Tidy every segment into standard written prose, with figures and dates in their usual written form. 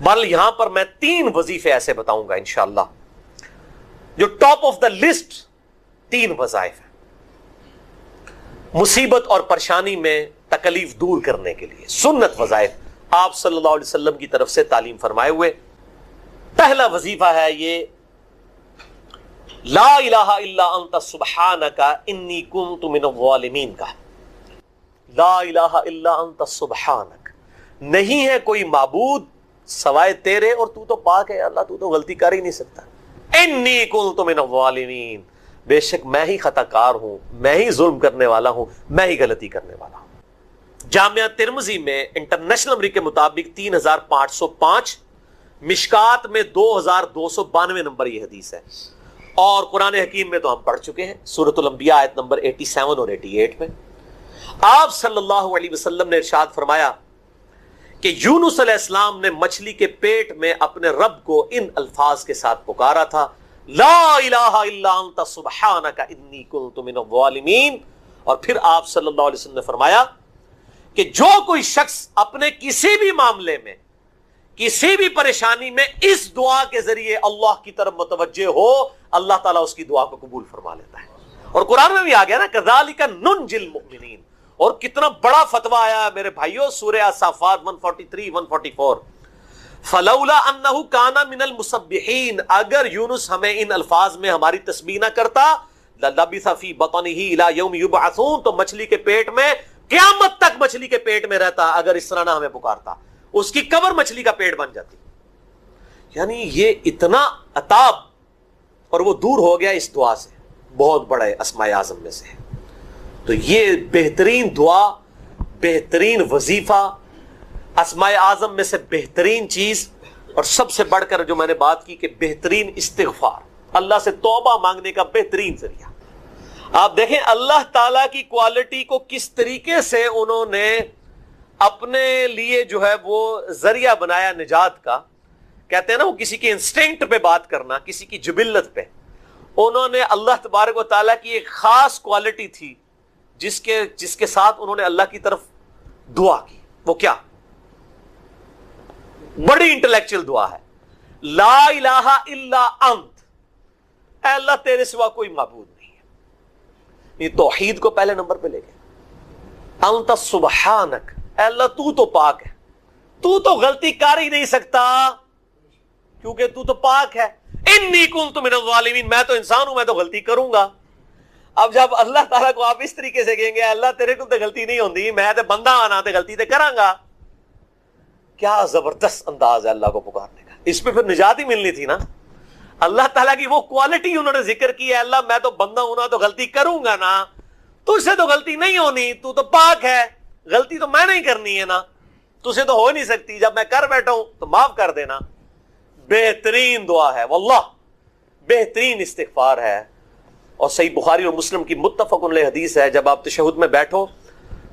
بل یہاں پر میں 3 وظیفے ایسے بتاؤں گا انشاءاللہ جو ٹاپ آف دا لسٹ 3 وظائف ہیں مصیبت اور پریشانی میں تکلیف دور کرنے کے لیے، سنت وظائف آپ صلی اللہ علیہ وسلم کی طرف سے تعلیم فرمائے ہوئے۔ پہلا وظیفہ ہے یہ لا الہ الا انت سبحانک انی کنت من الظالمین کا۔ لا الہ الا انت سبحانک، نہیں ہے کوئی معبود سوائے تیرے اور تو تو پاک ہے اللہ، تو تو غلطی کر ہی نہیں سکتا۔ انی کنت من الظالمین، بے شک میں ہی خطا کار ہوں، میں ہی ظلم کرنے والا ہوں، میں ہی غلطی کرنے والا ہوں۔ جامعہ ترمذی میں انٹرنیشنل نمبر کے مطابق 3505، مشکات میں 2292 نمبر یہ حدیث ہے، اور قرآن حکیم میں تو ہم پڑھ چکے ہیں سورۃ الانبیاء آیت نمبر 87 اور 88 میں آپ صلی اللہ علیہ وسلم نے ارشاد فرمایا کہ یونس علیہ السلام نے مچھلی کے پیٹ میں اپنے رب کو ان الفاظ کے ساتھ پکارا تھا، لا الہ الا انت سبحانک انی کنت من الظالمین، اور پھر آپ صلی اللہ علیہ وسلم نے فرمایا کہ جو کوئی شخص اپنے کسی بھی معاملے میں کسی بھی پریشانی میں اس دعا کے ذریعے اللہ کی طرف متوجہ ہو، اللہ تعالیٰ اس کی دعا کو قبول فرما لیتا ہے۔ اور قرآن میں بھی آ گیا نا کذالک ننجی المؤمنین، اور کتنا بڑا فتویٰ آیا ہے میرے بھائیوں، سورہ صافات 143 144، فلولا انہ کان من المسبحین، اگر یونس ہمیں ان الفاظ میں ہماری تسبیح نہ کرتا، للبث فی بطنہ الی یوم یبعثون، تو مچھلی کے پیٹ میں قیامت تک مچھلی کے پیٹ میں رہتا اگر اس طرح نہ ہمیں پکارتا، اس کی قبر مچھلی کا پیٹ بن جاتی۔ یعنی یہ اتنا عطاب، اور وہ دور ہو گیا اس دعا سے، بہت بڑے اسماء اعظم میں سے ہے۔ تو یہ بہترین دعا، بہترین وظیفہ، اسماء اعظم میں سے بہترین چیز، اور سب سے بڑھ کر جو میں نے بات کی کہ بہترین استغفار، اللہ سے توبہ مانگنے کا بہترین ذریعہ۔ آپ دیکھیں اللہ تعالیٰ کی کوالٹی کو کس طریقے سے انہوں نے اپنے لیے جو ہے وہ ذریعہ بنایا نجات کا۔ کہتے ہیں نا وہ کسی کی انسٹنکٹ پہ بات کرنا، کسی کی جبلت پہ، انہوں نے اللہ تبارک و تعالیٰ کی ایک خاص کوالٹی تھی جس کے ساتھ انہوں نے اللہ کی طرف دعا کی۔ وہ کیا؟ بڑی انٹلیکچوئل دعا ہے، لا الہ الا انت، اے اللہ تیرے سوا کوئی معبود نہیں ہے، یہ توحید کو پہلے نمبر پہ لے گئے۔ انت سبحانک، اے اللہ تو پاک ہے، تو غلطی کر ہی نہیں سکتا کیونکہ تو پاک ہے۔ انی کنت من الظالمین، میں تو انسان ہوں، میں تو غلطی کروں گا۔ اب جب اللہ تعالیٰ کو آپ اس طریقے سے کہیں گے اللہ تیرے کو تو غلطی نہیں ہوندی، میں تو بندہ آنا تو غلطی تو کراں گا، کیا زبردست انداز ہے اللہ کو پکارنے کا۔ اس پہ پھر نجات ہی ملنی تھی نا۔ اللہ تعالیٰ کی وہ کوالٹی انہوں نے ذکر کی ہے، اللہ میں تو بندہ ہوں نا تو غلطی کروں گا نا، تجھ سے تو غلطی نہیں ہونی، تو پاک ہے، غلطی تو میں نہیں کرنی ہے نا، تجھ سے تو ہو نہیں سکتی، جب میں کر بیٹھا ہوں تو معاف کر دینا۔ بہترین دعا ہے واللہ، بہترین استغفار ہے، اور صحیح بخاری اور مسلم کی متفق علیہ حدیث ہے، جب آپ تشہد میں بیٹھو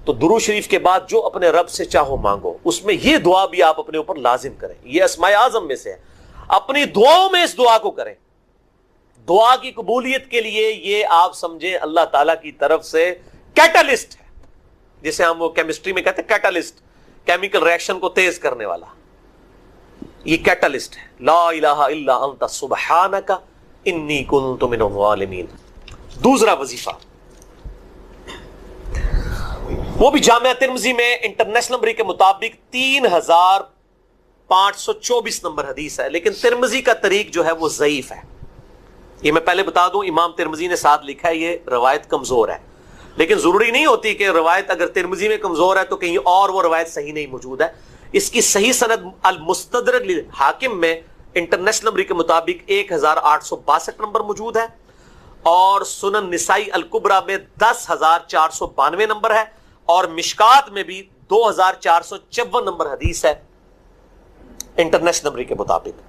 تو درود شریف کے بعد جو اپنے رب سے چاہو مانگو، اس میں یہ دعا بھی آپ اپنے اوپر لازم کریں۔ یہ اسماء اعظم میں سے ہے، اپنی دعاؤں میں اس دعا کو کریں۔ دعا کی قبولیت کے لیے یہ آپ سمجھیں اللہ تعالیٰ کی طرف سے کیٹالسٹ ہے، جسے ہم وہ کیمسٹری میں کہتے ہیں کیٹالسٹ، کیمیکل ریئیکشن کو تیز کرنے والا، یہ کیٹالسٹ ہے۔ لا الہ الا انت سبحانک انی کنت من الظالمین۔ دوسرا وظیفہ، وہ بھی جامعہ ترمذی میں انٹرنیشنل نمبر کے مطابق 3524 نمبر حدیث ہے، لیکن ترمذی کا طریق جو ہے وہ ضعیف ہے۔ یہ میں پہلے بتا دوں، امام ترمذی نے ساتھ لکھا ہے یہ روایت کمزور ہے، لیکن ضروری نہیں ہوتی کہ روایت اگر ترمذی میں کمزور ہے تو کہیں اور وہ روایت صحیح نہیں موجود ہے۔ اس کی صحیح سند المستدرک للحاکم میں انٹرنیشنل نمبر کے مطابق 1862 نمبر موجود ہے، اور سنن نسائی الکبریٰ میں 10492 نمبر ہے، اور مشکات میں بھی 2454 نمبر حدیث ہے انٹرنیشنل نمبر کے مطابق۔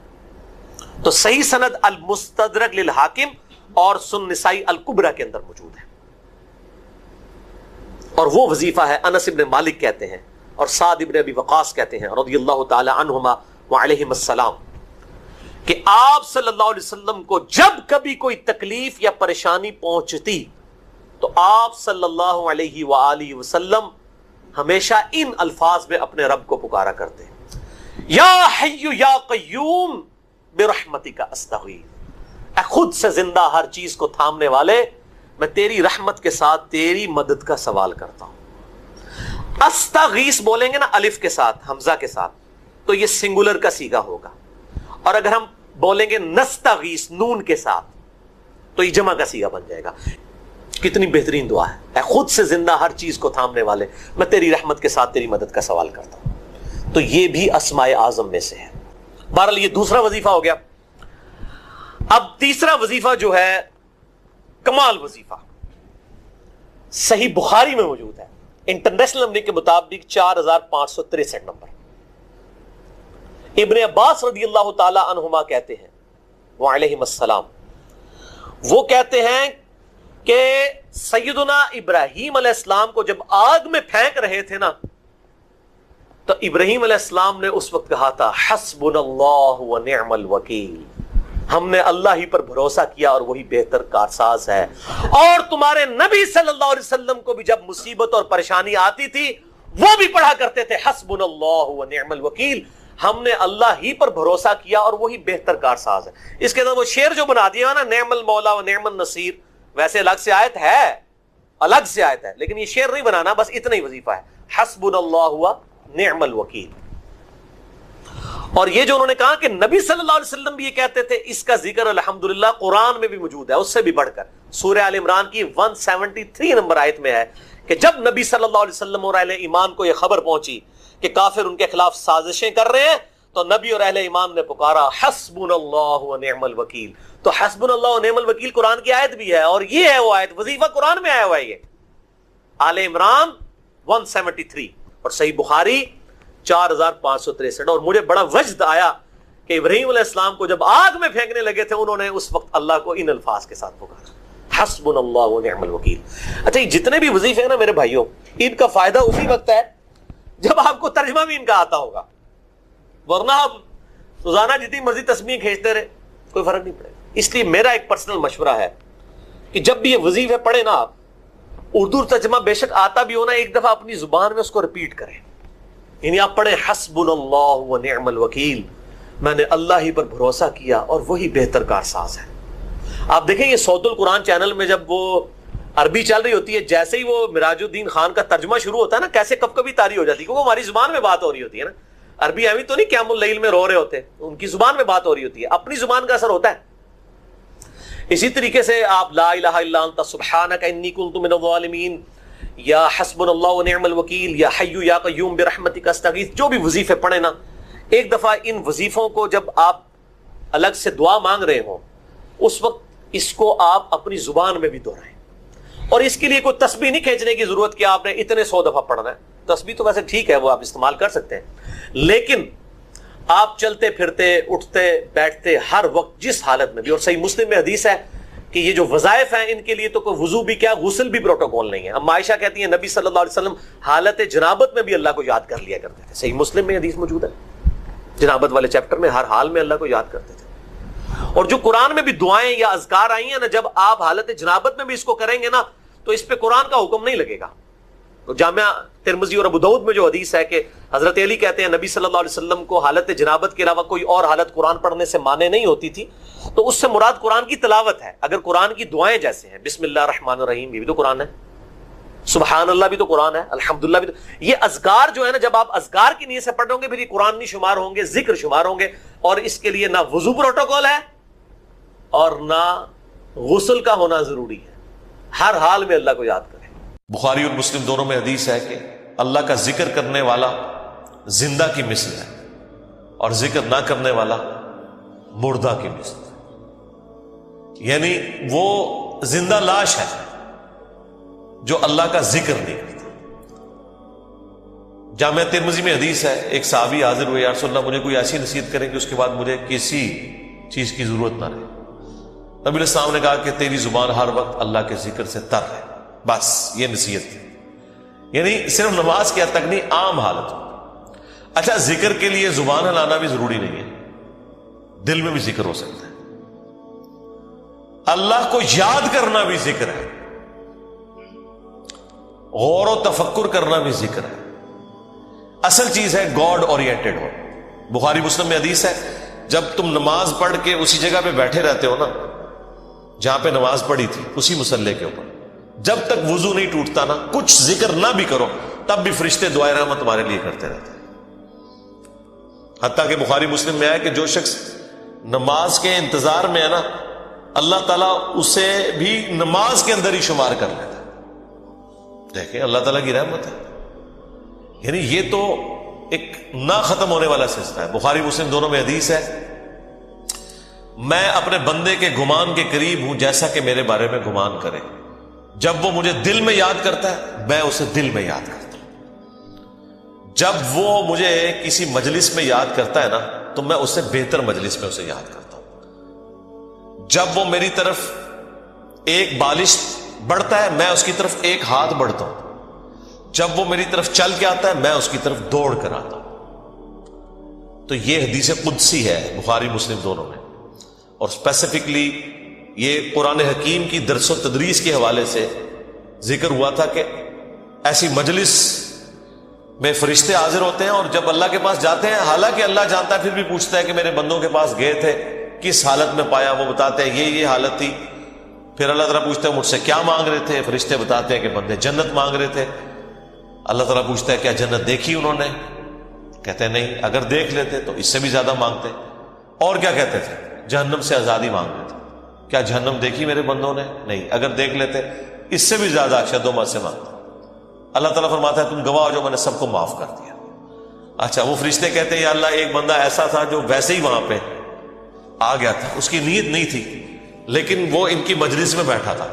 تو صحیح سند المستدرک للحاکم اور سنن نسائی الکبریٰ کے اندر موجود ہے، اور وہ وظیفہ ہے انس ابن مالک کہتے ہیں اور سعد ابن ابی وقاص کہتے ہیں رضی اللہ تعالی عنہما وعلیہم السلام کہ آپ صلی اللہ علیہ وسلم کو جب کبھی کوئی تکلیف یا پریشانی پہنچتی تو آپ صلی اللہ علیہ وآلہ وسلم ہمیشہ ان الفاظ میں اپنے رب کو پکارا کرتے ہیں۔ یا حی یا قیوم برحمتک استغیث، اے خود سے زندہ ہر چیز کو تھامنے والے، میں تیری رحمت کے ساتھ تیری مدد کا سوال کرتا ہوں۔ استغیث بولیں گے نا الف کے ساتھ، حمزہ کے ساتھ، تو یہ سنگولر کا صیغہ ہوگا، اور اگر ہم بولیں گے نستغیث نون کے ساتھ تو یہ جمع کا صیغہ بن جائے گا۔ کتنی بہترین دعا ہے، اے خود سے زندہ ہر چیز کو تھامنے والے، میں تیری رحمت کے ساتھ تیری مدد کا سوال کرتا ہوں۔ تو یہ بھی اسماء اعظم میں سے ہے۔ بہرحال یہ دوسرا وظیفہ ہو گیا۔ اب تیسرا وظیفہ جو ہے کمال وظیفہ، صحیح بخاری میں موجود ہے، انٹرنیشنل نمبر کے مطابق 4563 نمبر۔ ابن عباس رضی اللہ تعالی عنہما کہتے ہیں وعلیہم السلام، وہ کہتے ہیں کہ سیدنا ابراہیم علیہ السلام کو جب آگ میں پھینک رہے تھے نا، تو ابراہیم علیہ السلام نے اس وقت کہا تھا حسبنا اللہ ونعم الوکیل، ہم نے اللہ ہی پر بھروسہ کیا اور وہی بہتر کارساز ہے۔ اور تمہارے نبی صلی اللہ علیہ وسلم کو بھی جب مصیبت اور پریشانی آتی تھی وہ بھی پڑھا کرتے تھے حسبنا اللہ ونعم الوکیل، ہم نے اللہ ہی پر بھروسہ کیا اور وہی بہتر کارساز ہے۔ اس کے اندر وہ شعر جو بنا دیا نا، نعم المولا و نعم النصیر، ویسے الگ سے آیت ہے، الگ سے آیت ہے، لیکن یہ شعر نہیں بنانا، بس اتنا ہی وظیفہ ہے، حسبنا اللہ و نعم الوکیل۔ اور یہ جو انہوں نے کہا کہ نبی صلی اللہ علیہ وسلم بھی یہ کہتے تھے، اس کا ذکر الحمدللہ قرآن میں بھی موجود ہے، اس سے بھی بڑھ کر سورہ آل عمران کی 173 نمبر آیت میں ہے کہ جب نبی صلی اللہ علیہ وسلم اور اہل ایمان کو یہ خبر پہنچی کہ کافر ان کے خلاف سازشیں کر رہے ہیں، تو نبی اور اہل ایمان نے پکارا حسبنا اللہ و نعم الوکیل۔ تو حسبنا اللہ و نعم الوکیل قرآن کی آیت بھی ہے، اور یہ ہے وہ آیت، وظیفہ قرآن میں آیا ہوا ہے، یہ آل عمران 173 اور صحیح بخاری 4563۔ اور مجھے بڑا وجد آیا کہ ابراہیم علیہ السلام کو جب آگ میں پھینکنے لگے تھے، انہوں نے اس وقت اللہ کو ان الفاظ کے ساتھ پکارا حسبنا اللہ و نعم الوکیل۔ اچھا، یہ جتنے بھی وظیفے ہیں نا میرے بھائیوں، ان کا فائدہ اسی وقت ہے جب آپ کو ترجمہ بھی ان کا آتا ہوگا، ورنہ آپ روزانہ جتنی مرضی تسبیح کھینچتے رہے کوئی فرق نہیں پڑے گا۔ اس لیے میرا ایک پرسنل مشورہ ہے کہ جب بھی یہ وظیفے پڑھے نا آپ، اردو ترجمہ بے شک آتا بھی ہونا، ایک دفعہ اپنی زبان میں اس کو ریپیٹ کریں، یعنی آپ پڑھیں حسبنا اللہ و نعم الوکیل، میں نے اللہ ہی پر بھروسہ کیا اور وہی بہتر کارساز ہے۔ آپ دیکھیں یہ صوت القرآن چینل میں جب وہ عربی چل رہی ہوتی ہے، جیسے ہی وہ مراج الدین خان کا ترجمہ شروع ہوتا ہے نا، کیسے کب کبھی طاری ہو جاتی ہے، کیونکہ ہماری زبان میں بات ہو رہی ہوتی ہے نا، عربی ہمیں تو نہیں قیام اللیل میں رو رہے ہوتے، ان کی زبان میں بات ہو رہی ہوتی ہے، اپنی زبان کا اثر ہوتا ہے۔ اسی طریقے سے آپ لا الہ الا انت سبحانک انی کنت من الظالمین، یا حسبنا اللہ و نعم الوکیل، یا حی یا قیوم برحمتک استغیث، جو بھی وظیفے پڑھیں نا، ایک دفعہ ان وظیفوں کو جب آپ الگ سے دعا مانگ رہے ہوں، اس وقت اس کو آپ اپنی زبان میں بھی دہرائیں۔ اور اس کے لیے کوئی تسبیح نہیں کھینچنے کی ضرورت کہ آپ نے اتنے 100 دفعہ پڑھنا ہے، تسبیح تو ویسے ٹھیک ہے، وہ آپ استعمال کر سکتے ہیں، لیکن آپ چلتے پھرتے اٹھتے بیٹھتے ہر وقت جس حالت میں بھی، اور صحیح مسلم میں حدیث ہے کہ یہ جو وظائف ہیں ان کے لیے تو کوئی وضو بھی کیا، غسل بھی پروٹوکول نہیں ہے۔ اب عائشہ کہتی ہیں نبی صلی اللہ علیہ وسلم حالت جنابت میں بھی اللہ کو یاد کر لیا کرتے تھے، صحیح مسلم میں حدیث موجود ہے، جنابت والے چیپٹر میں ہر حال میں اللہ کو یاد کرتے تھے۔ اور جو قرآن میں بھی دعائیں یا اذکار آئی ہیں نا، جب آپ حالت جنابت میں بھی اس کو کریں گے نا، تو اس پہ قرآن کا حکم نہیں لگے گا۔ تو جامعہ ترمذی اور ابو داؤد میں جو حدیث ہے کہ حضرت علی کہتے ہیں نبی صلی اللہ علیہ وسلم کو حالت جنابت کے علاوہ کوئی اور حالت قرآن پڑھنے سے مانے نہیں ہوتی تھی، تو اس سے مراد قرآن کی تلاوت ہے۔ اگر قرآن کی دعائیں جیسے ہیں بسم اللہ الرحمن الرحیم، یہ بھی تو قرآن ہے، سبحان اللہ بھی تو قرآن ہے، الحمدللہ بھی تو، یہ اذکار جو ہے نا، جب آپ اذکار کی نیت سے پڑھ رہے ہوں گے پھر یہ قرآن نہیں شمار ہوں گے، ذکر شمار ہوں گے، اور اس کے لیے نہ وضو پروٹوکول ہے اور نہ غسل کا ہونا ضروری ہے، ہر حال میں اللہ کو یاد کریں۔ بخاری اور مسلم دونوں میں حدیث ہے کہ اللہ کا ذکر کرنے والا زندہ کی مثل ہے اور ذکر نہ کرنے والا مردہ کی مثل ہے، یعنی وہ زندہ لاش ہے جو اللہ کا ذکر نہیں کرتا۔ جامعہ ترمذی میں حدیث ہے، ایک صحابی حاضر ہوئے، یا رسول اللہ مجھے کوئی ایسی نصیحت کریں کہ اس کے بعد مجھے کسی چیز کی ضرورت نہ رہے۔ نبی علیہ السلام نے کہا کہ تیری زبان ہر وقت اللہ کے ذکر سے تر ہے، بس یہ نصیحت تھی، یعنی صرف نماز کی حد تک نہیں، عام حالت میں۔ اچھا، ذکر کے لیے زبان ہلانا بھی ضروری نہیں ہے، دل میں بھی ذکر ہو سکتا ہے، اللہ کو یاد کرنا بھی ذکر ہے، غور و تفکر کرنا بھی ذکر ہے۔ اصل چیز ہے گاڈ اورینٹڈ ہو، بخاری مسلم میں حدیث ہے، جب تم نماز پڑھ کے اسی جگہ پہ بیٹھے رہتے ہو نا جہاں پہ نماز پڑھی تھی، اسی مصلی کے اوپر، جب تک وضو نہیں ٹوٹتا نا، کچھ ذکر نہ بھی کرو تب بھی فرشتے دعائے رحمت تمہارے لیے کرتے رہتے ہیں۔ حتیٰ کہ بخاری مسلم میں آیا کہ جو شخص نماز کے انتظار میں ہے نا، اللہ تعالیٰ اسے بھی نماز کے اندر ہی شمار کر لیتا ہے۔ دیکھیں اللہ تعالیٰ کی رحمت ہے، یعنی یہ تو ایک نہ ختم ہونے والا سلسلہ ہے۔ بخاری مسلم دونوں میں حدیث ہے، میں اپنے بندے کے گمان کے قریب ہوں جیسا کہ میرے بارے میں گمان کرے۔ جب وہ مجھے دل میں یاد کرتا ہے میں اسے دل میں یاد کرتا ہوں، جب وہ مجھے کسی مجلس میں یاد کرتا ہے نا تو میں اس سے بہتر مجلس میں اسے یاد کرتا ہوں، جب وہ میری طرف ایک بالش بڑھتا ہے میں اس کی طرف ایک ہاتھ بڑھتا ہوں، جب وہ میری طرف چل کے آتا ہے میں اس کی طرف دوڑ کر آتا ہوں۔ تو یہ حدیث قدسی ہے بخاری مسلم دونوں میں، اور اسپیسیفکلی یہ قرآن حکیم کی درس و تدریس کے حوالے سے ذکر ہوا تھا کہ ایسی مجلس میں فرشتے حاضر ہوتے ہیں، اور جب اللہ کے پاس جاتے ہیں، حالانکہ اللہ جانتا ہے، پھر بھی پوچھتا ہے کہ میرے بندوں کے پاس گئے تھے کس حالت میں پایا، وہ بتاتے ہیں یہ حالت تھی۔ پھر اللہ تعالیٰ پوچھتے ہیں مجھ سے کیا مانگ رہے تھے، فرشتے بتاتے ہیں کہ بندے جنت مانگ رہے تھے۔ اللہ تعالیٰ پوچھتا ہے کیا جنت دیکھی انہوں نے، کہتے ہیں نہیں، اگر دیکھ لیتے تو اس سے بھی زیادہ مانگتے۔ اور کیا کہتے تھے، جہنم سے آزادی مانگ رہے تھے، کیا جہنم دیکھی میرے بندوں نے، نہیں، اگر دیکھ لیتے اس سے بھی زیادہ اشد و سے مانگتے۔ اللہ تعالیٰ فرماتا ہے تم گواہ ہو جو میں نے سب کو معاف کر دیا۔ اچھا، وہ فرشتے کہتے ہیں یا اللہ ایک بندہ ایسا تھا جو ویسے ہی وہاں پہ آ گیا تھا، اس کی نیت نہیں تھی لیکن وہ ان کی مجلس میں بیٹھا تھا۔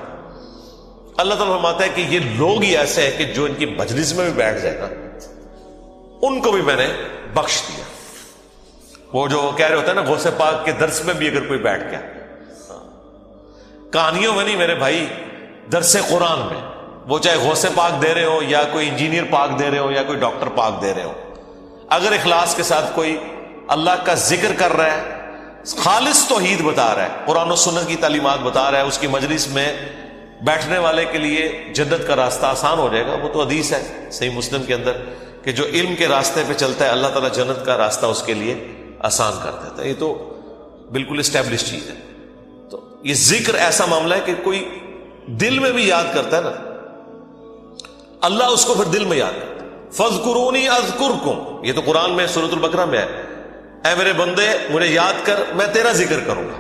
اللہ تعالیٰ فرماتا ہے کہ یہ لوگ ہی ایسے ہیں کہ جو ان کی مجلس میں بھی بیٹھ جائے نا ان کو بھی میں نے بخش دیا۔ وہ جو کہہ رہے ہوتے ہیں نا غوث پاک کے درس میں بھی اگر کوئی بیٹھ گیا، کہانیوں میں نہیں میرے بھائی، درس قرآن میں، وہ چاہے غوث پاک دے رہے ہو یا کوئی انجینئر پاک دے رہے ہو یا کوئی ڈاکٹر پاک دے رہے ہو، اگر اخلاص کے ساتھ کوئی اللہ کا ذکر کر رہا ہے، خالص توحید بتا رہا ہے، قرآن و سنت کی تعلیمات بتا رہا ہے، اس کی مجلس میں بیٹھنے والے کے لیے جنت کا راستہ آسان ہو جائے گا۔ وہ تو حدیث ہے صحیح مسلم کے اندر کہ جو علم کے راستے پہ چلتا ہے اللہ تعالیٰ جنت کا راستہ اس کے لیے آسان کر دیتا ہے۔ یہ تو بالکل اسٹیبلش چیز ہے۔ تو یہ ذکر ایسا معاملہ ہے کہ کوئی دل میں بھی یاد کرتا ہے نا، اللہ اس کو پھر دل میں یاد کرتا ہے۔ فَاذْكُرُونِي أَذْكُرْكُمْ، یہ تو قرآن میں سورۃ البقرہ میں ہے، اے میرے بندے مجھے یاد کر میں تیرا ذکر کروں گا،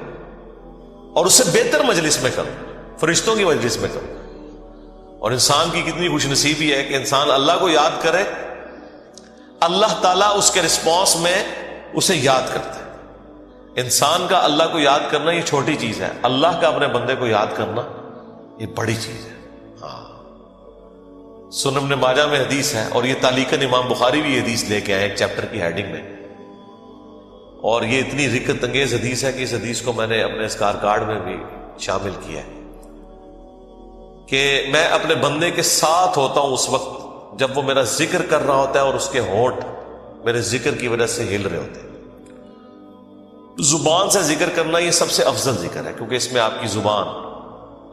اور اس سے بہتر مجلس میں کروں، فرشتوں کی مجلس میں کروں۔ اور انسان کی کتنی خوش نصیبی ہے کہ انسان اللہ کو یاد کرے، اللہ تعالیٰ اس کے رسپانس میں اسے یاد کرتا ہے۔ انسان کا اللہ کو یاد کرنا یہ چھوٹی چیز ہے، اللہ کا اپنے بندے کو یاد کرنا یہ بڑی چیز ہے۔ سنن ابن ماجہ میں حدیث ہے، اور یہ تعلیقاً امام بخاری بھی یہ حدیث لے کے آئے ایک چیپٹر کی ہیڈنگ میں، اور یہ اتنی رکت انگیز حدیث ہے کہ اس حدیث کو میں نے اپنے اسکار کارڈ میں بھی شامل کیا ہے کہ میں اپنے بندے کے ساتھ ہوتا ہوں اس وقت جب وہ میرا ذکر کر رہا ہوتا ہے اور اس کے ہونٹ میرے ذکر کی وجہ سے ہل رہے ہوتے ہیں۔ زبان سے ذکر کرنا یہ سب سے افضل ذکر ہے، کیونکہ اس میں آپ کی زبان،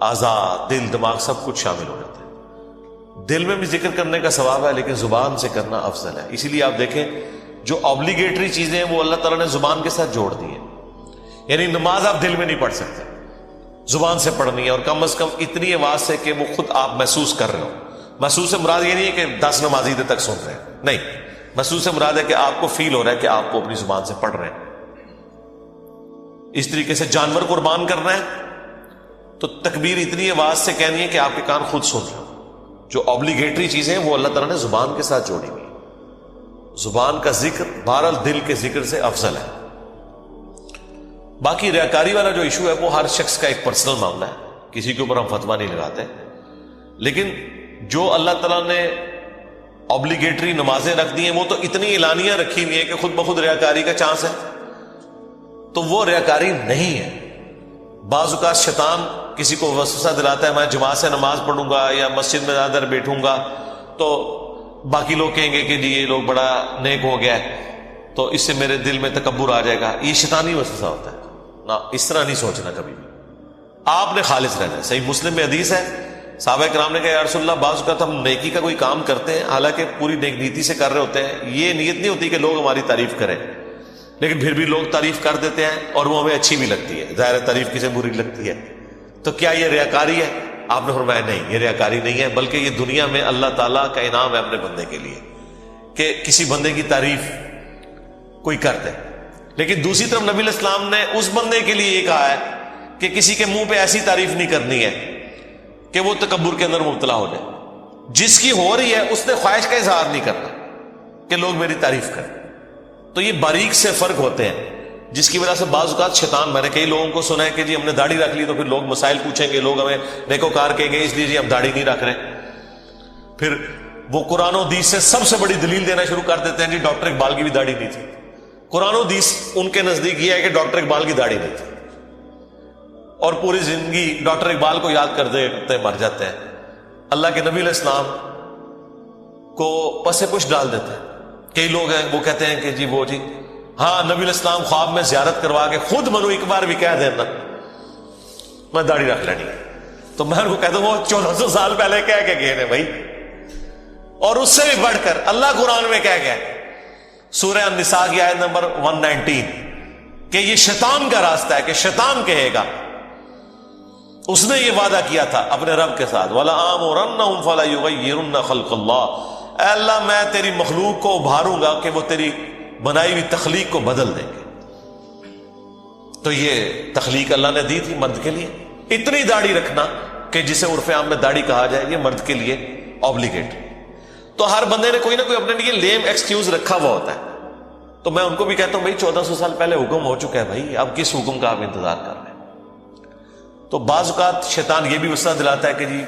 اعضاء، دل، دماغ سب کچھ شامل ہو جاتا ہے۔ دل میں بھی ذکر کرنے کا ثواب ہے لیکن زبان سے کرنا افضل ہے۔ اسی لیے آپ دیکھیں جو آبلیگیٹری چیزیں ہیں وہ اللہ تعالیٰ نے زبان کے ساتھ جوڑ دی ہیں، یعنی نماز آپ دل میں نہیں پڑھ سکتے، زبان سے پڑھنی ہے، اور کم از کم اتنی آواز سے کہ وہ خود آپ محسوس کر رہے ہو۔ محسوس سے مراد یہ نہیں ہے کہ 10 نمازی دیر تک سن رہے ہیں، نہیں، محسوس سے مراد ہے کہ آپ کو فیل ہو رہا ہے کہ آپ کو اپنی زبان سے پڑھ رہے ہیں۔ اس طریقے سے جانور قربان کرنا ہے تو تکبیر اتنی آواز سے کہنی ہے کہ آپ کے کان خود سن رہے ہو۔ جو آبلیگیٹری چیزیں وہ اللہ تعالیٰ نے زبان کے ساتھ جوڑی ہوئی۔ زبان کا ذکر بہرحال دل کے ذکر سے افضل ہے۔ باقی ریاکاری والا جو ایشو ہے وہ ہر شخص کا ایک پرسنل معاملہ ہے، کسی کے اوپر ہم فتویٰ نہیں لگاتے، لیکن جو اللہ تعالیٰ نے آبلیگیٹری نمازیں رکھ دی ہیں وہ تو اتنی اعلانیہ رکھی ہوئی ہیں کہ خود بخود ریاکاری کا چانس ہے، تو وہ ریاکاری نہیں ہے۔ بعض اوقات شیطان کسی کو وسوسہ دلاتا ہے میں جماعت سے نماز پڑھوں گا یا مسجد میں زیادہ دیر بیٹھوں گا تو باقی لوگ کہیں گے کہ جی یہ لوگ بڑا نیک ہو گیا ہے تو اس سے میرے دل میں تکبر آ جائے گا۔ یہ شیطانی وسوسہ ہوتا ہے نہ، اس طرح نہیں سوچنا کبھی بھی، آپ نے خالص رہنا ہے۔ صحیح مسلم میں حدیث ہے، صحابہ کرام نے کہا یا رسول اللہ بعض اوقات ہم نیکی کا کوئی کام کرتے ہیں حالانکہ پوری نیک نیتی سے کر رہے ہوتے ہیں، یہ نیت نہیں ہوتی کہ لوگ ہماری تعریف کریں، لیکن پھر بھی لوگ تعریف کر دیتے ہیں اور وہ ہمیں اچھی بھی لگتی ہے. ظاہر ہے تعریف کسے بری لگتی ہے. تو کیا یہ ریاکاری ہے؟ آپ نے فرمایا نہیں، یہ ریاکاری نہیں ہے، بلکہ یہ دنیا میں اللہ تعالیٰ کا انعام ہے اپنے بندے کے لیے کہ کسی بندے کی تعریف کوئی کرتے. لیکن دوسری طرف نبی علیہ السلام نے اس بندے کے لیے یہ کہا ہے کہ کسی کے منہ پہ ایسی تعریف نہیں کرنی ہے کہ وہ تکبر کے اندر مبتلا ہو جائے. جس کی ہو رہی ہے اس نے خواہش کا اظہار نہیں کرنا کہ لوگ میری تعریف کریں. تو یہ باریک سے فرق ہوتے ہیں جس کی وجہ سے بعض اوقات شیطان، میں نے کئی لوگوں کو سنا ہے کہ جی ہم نے داڑھی رکھ لی تو پھر لوگ مسائل پوچھیں گے، لوگ ہمیں نیکوکار کہیں گے، اس لیے جی ہم داڑھی نہیں رکھ رہے. پھر وہ قرآن و حدیث سے سب سے بڑی دلیل دینا شروع کر دیتے ہیں جی ڈاکٹر اقبال کی بھی داڑھی نہیں تھی. قرآن و حدیث ان کے نزدیک یہ ہے کہ ڈاکٹر اقبال کی داڑھی نہیں تھی، اور پوری زندگی ڈاکٹر اقبال کو یاد کرتے کرتے مر جاتے ہیں. اللہ کے نبی علیہ السلام کو پس پش ڈال دیتے ہیں. کئی لوگ ہیں وہ کہتے ہیں کہ جی وہ جی ہاں نبی علیہ السلام خواب میں زیارت کروا کے خود منو ایک بار بھی کہہ دینا میں داڑھی رکھ لینی ہے. تو میں ان کو کہتا ہوں وہ 1400 سال پہلے کہہ کے گئے ہیں بھائی. اور اس سے بھی بڑھ کر اللہ قرآن میں کہہ گیا سورہ النساء کی آیت نمبر 119 کہ یہ شیطان کا راستہ ہے، کہ شیطان کہے گا. اس نے یہ وعدہ کیا تھا اپنے رب کے ساتھ وَلَآمُرَنَّهُمْ فَلَيُغَيِّرُنَّ خَلْقَ اللَّهِ، اے اللہ میں تیری مخلوق کو ابھاروں گا کہ وہ تیری بنائی ہوئی تخلیق کو بدل دیں گے. تو یہ تخلیق اللہ نے دی تھی مرد کے لیے. اتنی داڑھی رکھنا کہ جسے عرف عام میں داڑھی کہا جائے یہ مرد کے لیے اوبلیگیٹ. تو ہر بندے نے کوئی نہ کوئی اپنے لیے لیم ایکسکیوز رکھا ہوا ہوتا ہے. تو میں ان کو بھی کہتا ہوں بھائی 1400 سال پہلے حکم ہو چکا ہے بھائی، اب کس حکم کا آپ انتظار کر رہے ہیں. تو بعض اوقات شیطان یہ بھی وسوسہ دلاتا ہے کہ جی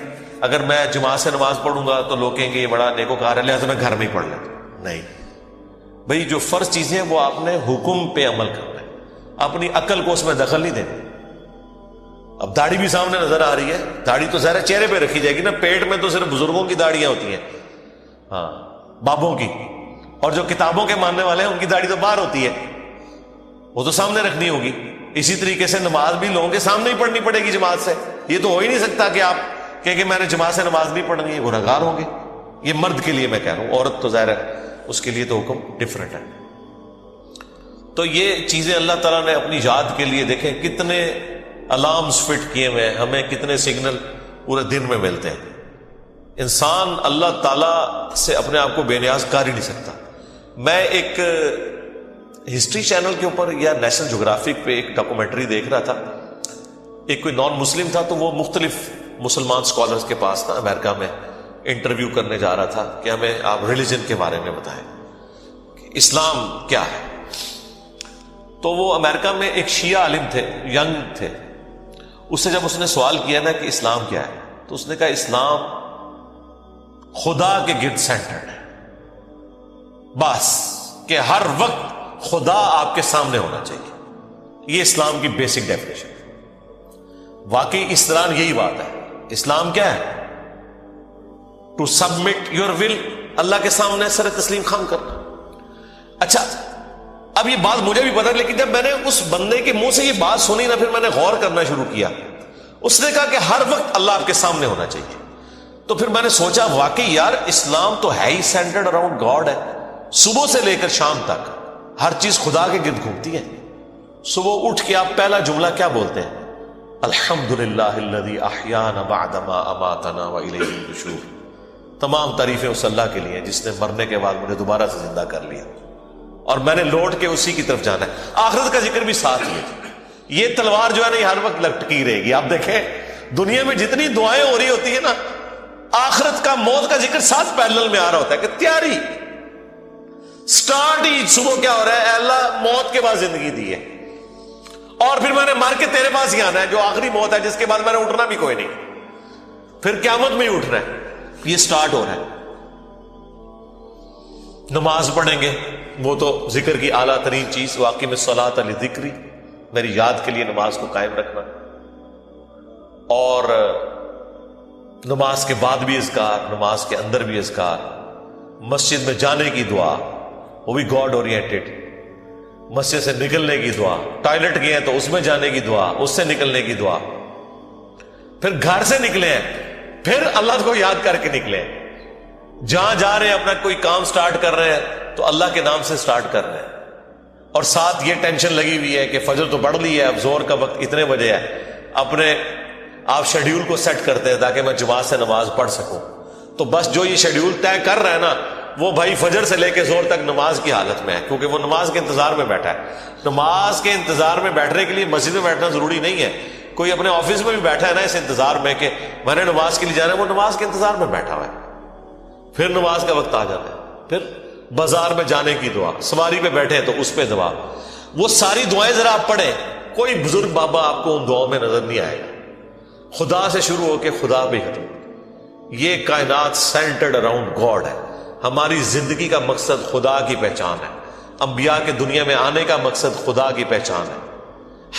اگر میں جماعت سے نماز پڑھوں گا تو لوگ کہیں گے یہ بڑا نیکوکار ہے لہٰذا میں گھر میں ہی پڑھ لیتا. نہیں بھائی، جو فرض چیزیں ہیں وہ آپ نے حکم پہ عمل کرنا ہے، اپنی عقل کو اس میں دخل نہیں دینا. اب داڑھی بھی سامنے نظر آ رہی ہے، داڑھی تو ظاہر چہرے پہ رکھی جائے گی نا، پیٹ میں تو صرف بزرگوں کی داڑیاں ہوتی ہیں، ہاں بابوں کی، اور جو کتابوں کے ماننے والے ہیں ان کی داڑھی تو باہر ہوتی ہے، وہ تو سامنے رکھنی ہوگی. اسی طریقے سے نماز بھی لوگوں کے سامنے ہی پڑھنی پڑے گی جماعت سے. یہ تو ہو ہی نہیں سکتا کہ آپ کہ میں نے جماعت سے نماز نہیں پڑھنی ہے، گنہگار ہوں گے. یہ مرد کے لیے میں کہہ رہا ہوں، عورت تو ظاہر ہے اس کے لیے تو حکم ڈفرینٹ ہے. تو یہ چیزیں اللہ تعالیٰ نے اپنی یاد کے لیے دیکھیں کتنے الارمز فٹ کیے ہوئے ہیں، ہمیں کتنے سگنل پورے دن میں ملتے ہیں. انسان اللہ تعالیٰ سے اپنے آپ کو بے نیاز کر ہی نہیں سکتا. میں ایک ہسٹری چینل کے اوپر یا نیشنل جغرافک پہ ایک ڈاکومنٹری دیکھ رہا تھا. ایک کوئی نان مسلم تھا تو وہ مختلف مسلمان اسکالرز کے پاس تھا امریکہ میں، انٹرویو کرنے جا رہا تھا کہ ہمیں آپ ریلیجن کے بارے میں بتائیں کہ اسلام کیا ہے. تو وہ امریکہ میں ایک شیعہ عالم تھے، ینگ تھے. اس سے جب اس نے سوال کیا نا کہ اسلام کیا ہے تو اس نے کہا اسلام خدا کے گرد سینٹرڈ ہے، بس کہ ہر وقت خدا آپ کے سامنے ہونا چاہیے. یہ اسلام کی بیسک ڈیفینیشن ہے. واقعی اسلام یہی بات ہے. اسلام کیا ہے؟ ٹو سبمٹ یور ول، اللہ کے سامنے سر تسلیم خم کرنا. اچھا اب یہ بات مجھے بھی پتا، لیکن جب میں نے اس بندے کے منہ سے یہ بات سنی نا پھر میں نے غور کرنا شروع کیا. اس نے کہا کہ ہر وقت اللہ آپ کے سامنے ہونا چاہیے. تو پھر میں نے سوچا واقعی یار اسلام تو ہے ہی سینٹرڈ اراؤنڈ گاڈ ہے. صبح سے لے کر شام تک ہر چیز خدا کے گرد گھومتی ہے. صبح اٹھ کے آپ پہلا جملہ کیا بولتے ہیں؟ الحمدللہ الذی احیانا بعدما اماتنا والیہ النشور. تمام تعریفیں اس اللہ کے لیے جس نے مرنے کے بعد مجھے دوبارہ سے زندہ کر لیا اور میں نے لوٹ کے اسی کی طرف جانا ہے. آخرت کا ذکر بھی ساتھ ہی ہے. یہ تلوار جو ہے نا یہ ہر وقت لٹکی رہے گی. آپ دیکھیں دنیا میں جتنی دعائیں ہو رہی ہوتی ہے نا، آخرت کا موت کا ذکر ساتھ پیرلل میں آ رہا ہوتا ہے کہ تیاری سٹارٹ ہی صبح کیا ہو رہا ہے، اے اللہ موت کے بعد زندگی دی ہے اور پھر میں نے مار کے تیرے پاس ہی آنا ہے جو آخری موت ہے جس کے بعد میں نے اٹھنا بھی کوئی نہیں، پھر قیامت میں ہی اٹھنا ہے. یہ سٹارٹ ہو رہا ہے. نماز پڑھیں گے وہ تو ذکر کی اعلیٰ ترین چیز، واقعی میں صلاۃ لذکری، میری یاد کے لیے نماز کو قائم رکھنا. اور نماز کے بعد بھی اذکار، نماز کے اندر بھی اذکار، مسجد میں جانے کی دعا وہ بھی گاڈ اورینٹڈ، مسجد سے نکلنے کی دعا، ٹوائلٹ گئے ہیں تو اس میں جانے کی دعا، اس سے نکلنے کی دعا، پھر گھر سے نکلے ہیں پھر اللہ کو یاد کر کے نکلے ہیں. جہاں جا رہے ہیں اپنا کوئی کام سٹارٹ کر رہے ہیں تو اللہ کے نام سے سٹارٹ کر رہے ہیں. اور ساتھ یہ ٹینشن لگی ہوئی ہے کہ فجر تو پڑھ لی ہے، اب زور کا وقت اتنے بجے ہے، اپنے آپ شیڈیول کو سیٹ کرتے ہیں تاکہ میں جماعت سے نماز پڑھ سکوں، تو بس جو یہ شیڈیول طے کر رہا ہے نا، وہ بھائی فجر سے لے کے زور تک نماز کی حالت میں ہے، کیونکہ وہ نماز کے انتظار میں بیٹھا ہے۔ نماز کے انتظار میں بیٹھنے کے لیے مسجد میں بیٹھنا ضروری نہیں ہے، کوئی اپنے آفس میں بھی بیٹھا ہے نا اس انتظار میں کہ میں نے نماز کے لیے جانا ہے، وہ نماز کے انتظار میں بیٹھا ہوا ہے، پھر نماز کا وقت آ جاتا ہے، پھر بازار میں جانے کی دعا، سواری پہ بیٹھے تو اس پہ دعا، وہ ساری دعائیں ذرا آپ پڑھیں، کوئی بزرگ بابا آپ کو ان دعاؤں میں نظر نہیں آئے گا، خدا سے شروع ہو کے خدا بھی ختم۔ یہ کائنات سینٹرڈ اراؤنڈ گاڈ ہے، ہماری زندگی کا مقصد خدا کی پہچان ہے، انبیاء کے دنیا میں آنے کا مقصد خدا کی پہچان ہے،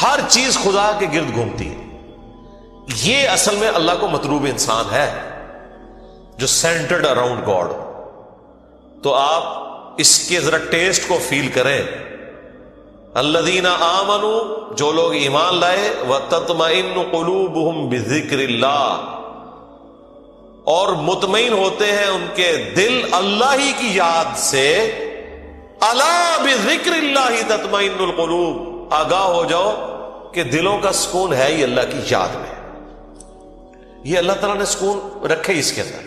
ہر چیز خدا کے گرد گھومتی ہے۔ یہ اصل میں اللہ کو مطلوب انسان ہے جو سینٹرڈ اراؤنڈ گاڈ۔ تو آپ اس کے ذرا ٹیسٹ کو فیل کریں۔ الذین آمنوا، جو لوگ ایمان لائے، وتطمئن قلوبہم بذکر اللہ، اور مطمئن ہوتے ہیں ان کے دل اللہ ہی کی یاد سے۔ الا بذکر اللہ تطمئن القلوب، آگاہ ہو جاؤ کہ دلوں کا سکون ہے ہی اللہ کی یاد میں۔ یہ اللہ تعالیٰ نے سکون رکھے اس کے اندر۔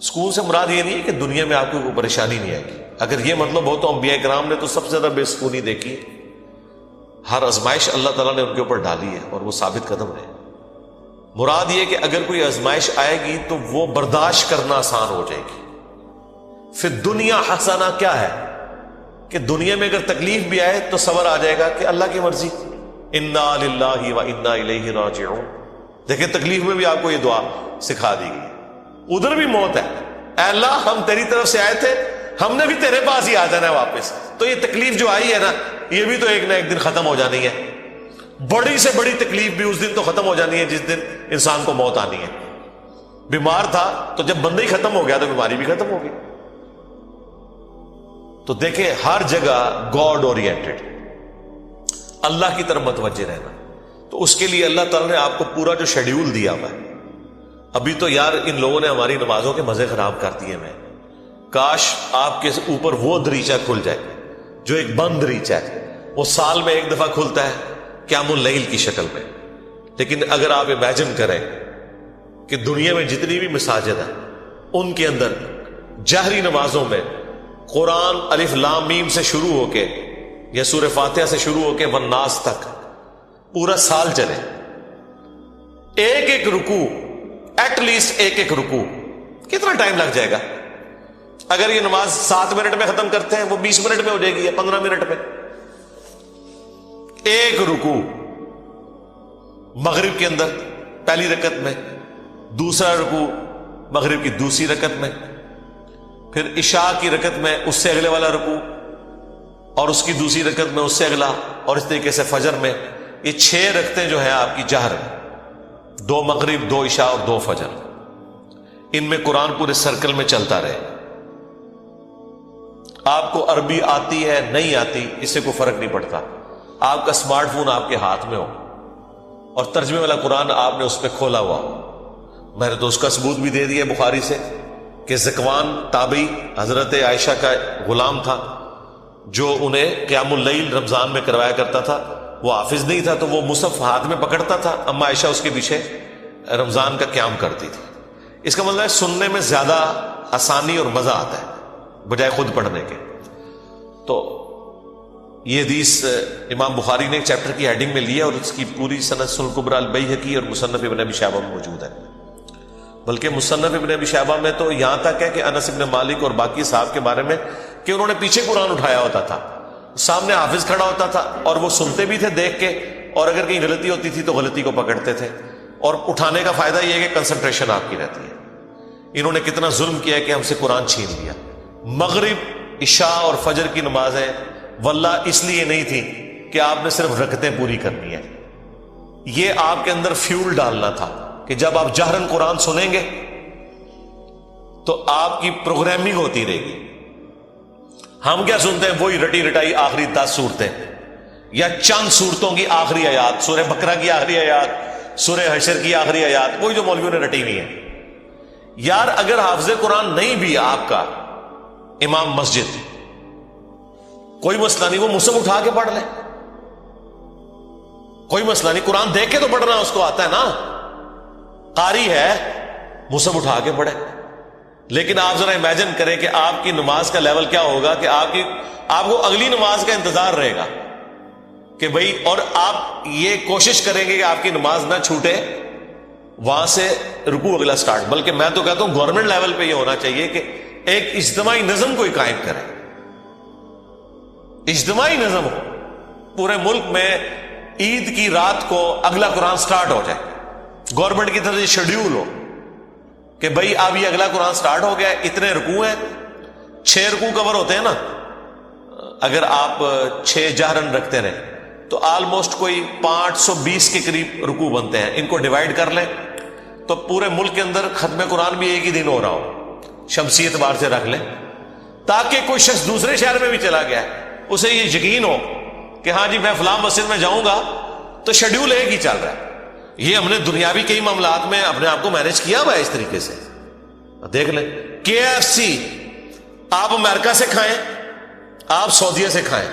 سکون سے مراد یہ نہیں ہے کہ دنیا میں آپ کو کوئی پریشانی نہیں آئے گی، اگر یہ مطلب ہو تو انبیاء کرام نے تو سب سے زیادہ بے سکونی دیکھی، ہر آزمائش اللہ تعالیٰ نے ان کے اوپر ڈالی ہے اور وہ ثابت قدم رہے۔ مراد یہ کہ اگر کوئی آزمائش آئے گی تو وہ برداشت کرنا آسان ہو جائے گی۔ پھر دنیا حسنہ کیا ہے کہ دنیا میں اگر تکلیف بھی آئے تو صبر آ جائے گا کہ اللہ کی مرضی، انا للہ و انا الیہ راجعون۔ دیکھیں تکلیف میں بھی آپ کو یہ دعا سکھا دی گئی، ادھر بھی موت ہے، اے اللہ ہم تیری طرف سے آئے تھے، ہم نے بھی تیرے پاس ہی آ جانا ہے واپس، تو یہ تکلیف جو آئی ہے نا، یہ بھی تو ایک نہ ایک دن ختم ہو جانی ہے۔ بڑی سے بڑی تکلیف بھی اس دن تو ختم ہو جانی ہے جس دن انسان کو موت آنی ہے۔ بیمار تھا تو جب بندہ ہی ختم ہو گیا تو بیماری بھی ختم ہو گئی۔ تو دیکھیں ہر جگہ گاڈ اورینٹڈ، اللہ کی طرف متوجہ رہنا۔ تو اس کے لیے اللہ تعالیٰ نے آپ کو پورا جو شیڈیول دیا ہوا ہے۔ ابھی تو یار ان لوگوں نے ہماری نمازوں کے مزے خراب کر دیے میں، کاش آپ کے اوپر وہ دریچہ کھل جائے جو ایک بند دریچہ ہے، وہ سال میں ایک دفعہ کھلتا ہے قیام اللیل کی شکل میں۔ لیکن اگر آپ امیجن کریں کہ دنیا میں جتنی بھی مساجد ہیں ان کے اندر جہری نمازوں میں قرآن الف لام میم سے شروع ہو کے یا سورہ فاتحہ سے شروع ہو کے والناس تک پورا سال چلے، ایک ایک رکوع، ایٹ لیسٹ ایک ایک رکوع، کتنا ٹائم لگ جائے گا؟ اگر یہ نماز 7 منٹ میں ختم کرتے ہیں وہ 20 منٹ میں ہو جائے گی یا 15 منٹ میں۔ ایک رکوع مغرب کے اندر پہلی رکعت میں، دوسرا رکوع مغرب کی دوسری رکعت میں، پھر عشاء کی رکعت میں اس سے اگلے والا رکوع، اور اس کی دوسری رکعت میں اس سے اگلا، اور اس طریقے سے فجر میں۔ یہ 6 رکعتیں جو ہیں آپ کی جہر، 2 مغرب، 2 عشاء اور 2 فجر، ان میں قرآن پورے سرکل میں چلتا رہے۔ آپ کو عربی آتی ہے نہیں آتی اس سے کوئی فرق نہیں پڑتا، آپ کا سمارٹ فون آپ کے ہاتھ میں ہو اور ترجمے والا قرآن آپ نے اس پہ کھولا ہوا ہو۔ میں نے تو اس کا ثبوت بھی دے دیا بخاری سے کہ ذکوان تابعی حضرت عائشہ کا غلام تھا جو انہیں قیام اللیل رمضان میں کروایا کرتا تھا، وہ حافظ نہیں تھا تو وہ مصحف ہاتھ میں پکڑتا تھا، اما عائشہ اس کے پیچھے رمضان کا قیام کرتی تھی۔ اس کا مطلب ہے سننے میں زیادہ آسانی اور مزہ آتا ہے بجائے خود پڑھنے کے۔ تو یہ حدیث امام بخاری نے ایک چیپٹر کی ہیڈنگ میں لیا اور اس کی پوری سند سنن الکبریٰ البیہقی اور مصنف ابن ابی شیبہ میں موجود ہے، بلکہ مصنف ابن ابی شیبہ میں تو یہاں تک ہے کہ انس بن مالک اور باقی صاحب کے بارے میں کہ انہوں نے پیچھے قرآن اٹھایا ہوتا تھا، سامنے حافظ کھڑا ہوتا تھا اور وہ سنتے بھی تھے دیکھ کے، اور اگر کہیں غلطی ہوتی تھی تو غلطی کو پکڑتے تھے، اور اٹھانے کا فائدہ یہ ہے کہ کنسنٹریشن آپ کی رہتی ہے۔ انہوں نے کتنا ظلم کیا کہ ہم سے قرآن چھین لیا۔ مغرب، عشاء اور فجر کی نمازیں واللہ اس لیے نہیں تھی کہ آپ نے صرف رکعتیں پوری کرنی ہے، یہ آپ کے اندر فیول ڈالنا تھا کہ جب آپ جہرن قرآن سنیں گے تو آپ کی پروگرامنگ ہوتی رہے گی۔ ہم کیا سنتے ہیں؟ وہی رٹی رٹائی آخری 10 صورتیں یا چند صورتوں کی آخری آیات، سورہ بقرہ کی آخری آیات، سورہ حشر کی آخری آیات، وہی جو مولویوں نے رٹی ہوئی ہے۔ یار اگر حافظ قرآن نہیں بھی آپ کا امام مسجد، کوئی مسئلہ نہیں، وہ مصحف اٹھا کے پڑھ لے، کوئی مسئلہ نہیں، قرآن دیکھ کے تو پڑھنا اس کو آتا ہے نا، قاری ہے، مصحف اٹھا کے پڑھے۔ لیکن آپ ذرا امیجن کریں کہ آپ کی نماز کا لیول کیا ہوگا کہ آپ کو اگلی نماز کا انتظار رہے گا کہ بھئی، اور آپ یہ کوشش کریں گے کہ آپ کی نماز نہ چھوٹے، وہاں سے رکوع اگلا سٹارٹ۔ بلکہ میں تو کہتا ہوں گورنمنٹ لیول پہ یہ ہونا چاہیے کہ ایک اجتماعی نظم کوئی قائم کرے، اجتماعی نظم ہو پورے ملک میں، عید کی رات کو اگلا قرآن سٹارٹ ہو جائے، گورنمنٹ کی طرف سے شیڈیول ہو کہ بھئی اب یہ اگلا قرآن سٹارٹ ہو گیا، اتنے رکوع ہیں، 6 رکوع کور ہوتے ہیں نا، اگر آپ 6 جہرن رکھتے رہیں تو آلموسٹ کوئی 520 کے قریب رکوع بنتے ہیں، ان کو ڈیوائڈ کر لیں تو پورے ملک کے اندر ختم قرآن بھی ایک ہی دن ہو رہا ہو، شمسی اعتبار سے رکھ لیں، تاکہ کوئی شخص دوسرے شہر میں بھی چلا گیا ہے اسے یہ یقین ہو کہ ہاں جی میں فلاں مسجد میں جاؤں گا تو شیڈیول ایک ہی چل رہا ہے۔ یہ ہم نے دنیاوی کئی معاملات میں اپنے آپ کو مینج کیا ہوا ہے اس طریقے سے۔ دیکھ لیں KFC آپ امریکہ سے کھائیں، آپ سعودیہ سے کھائیں،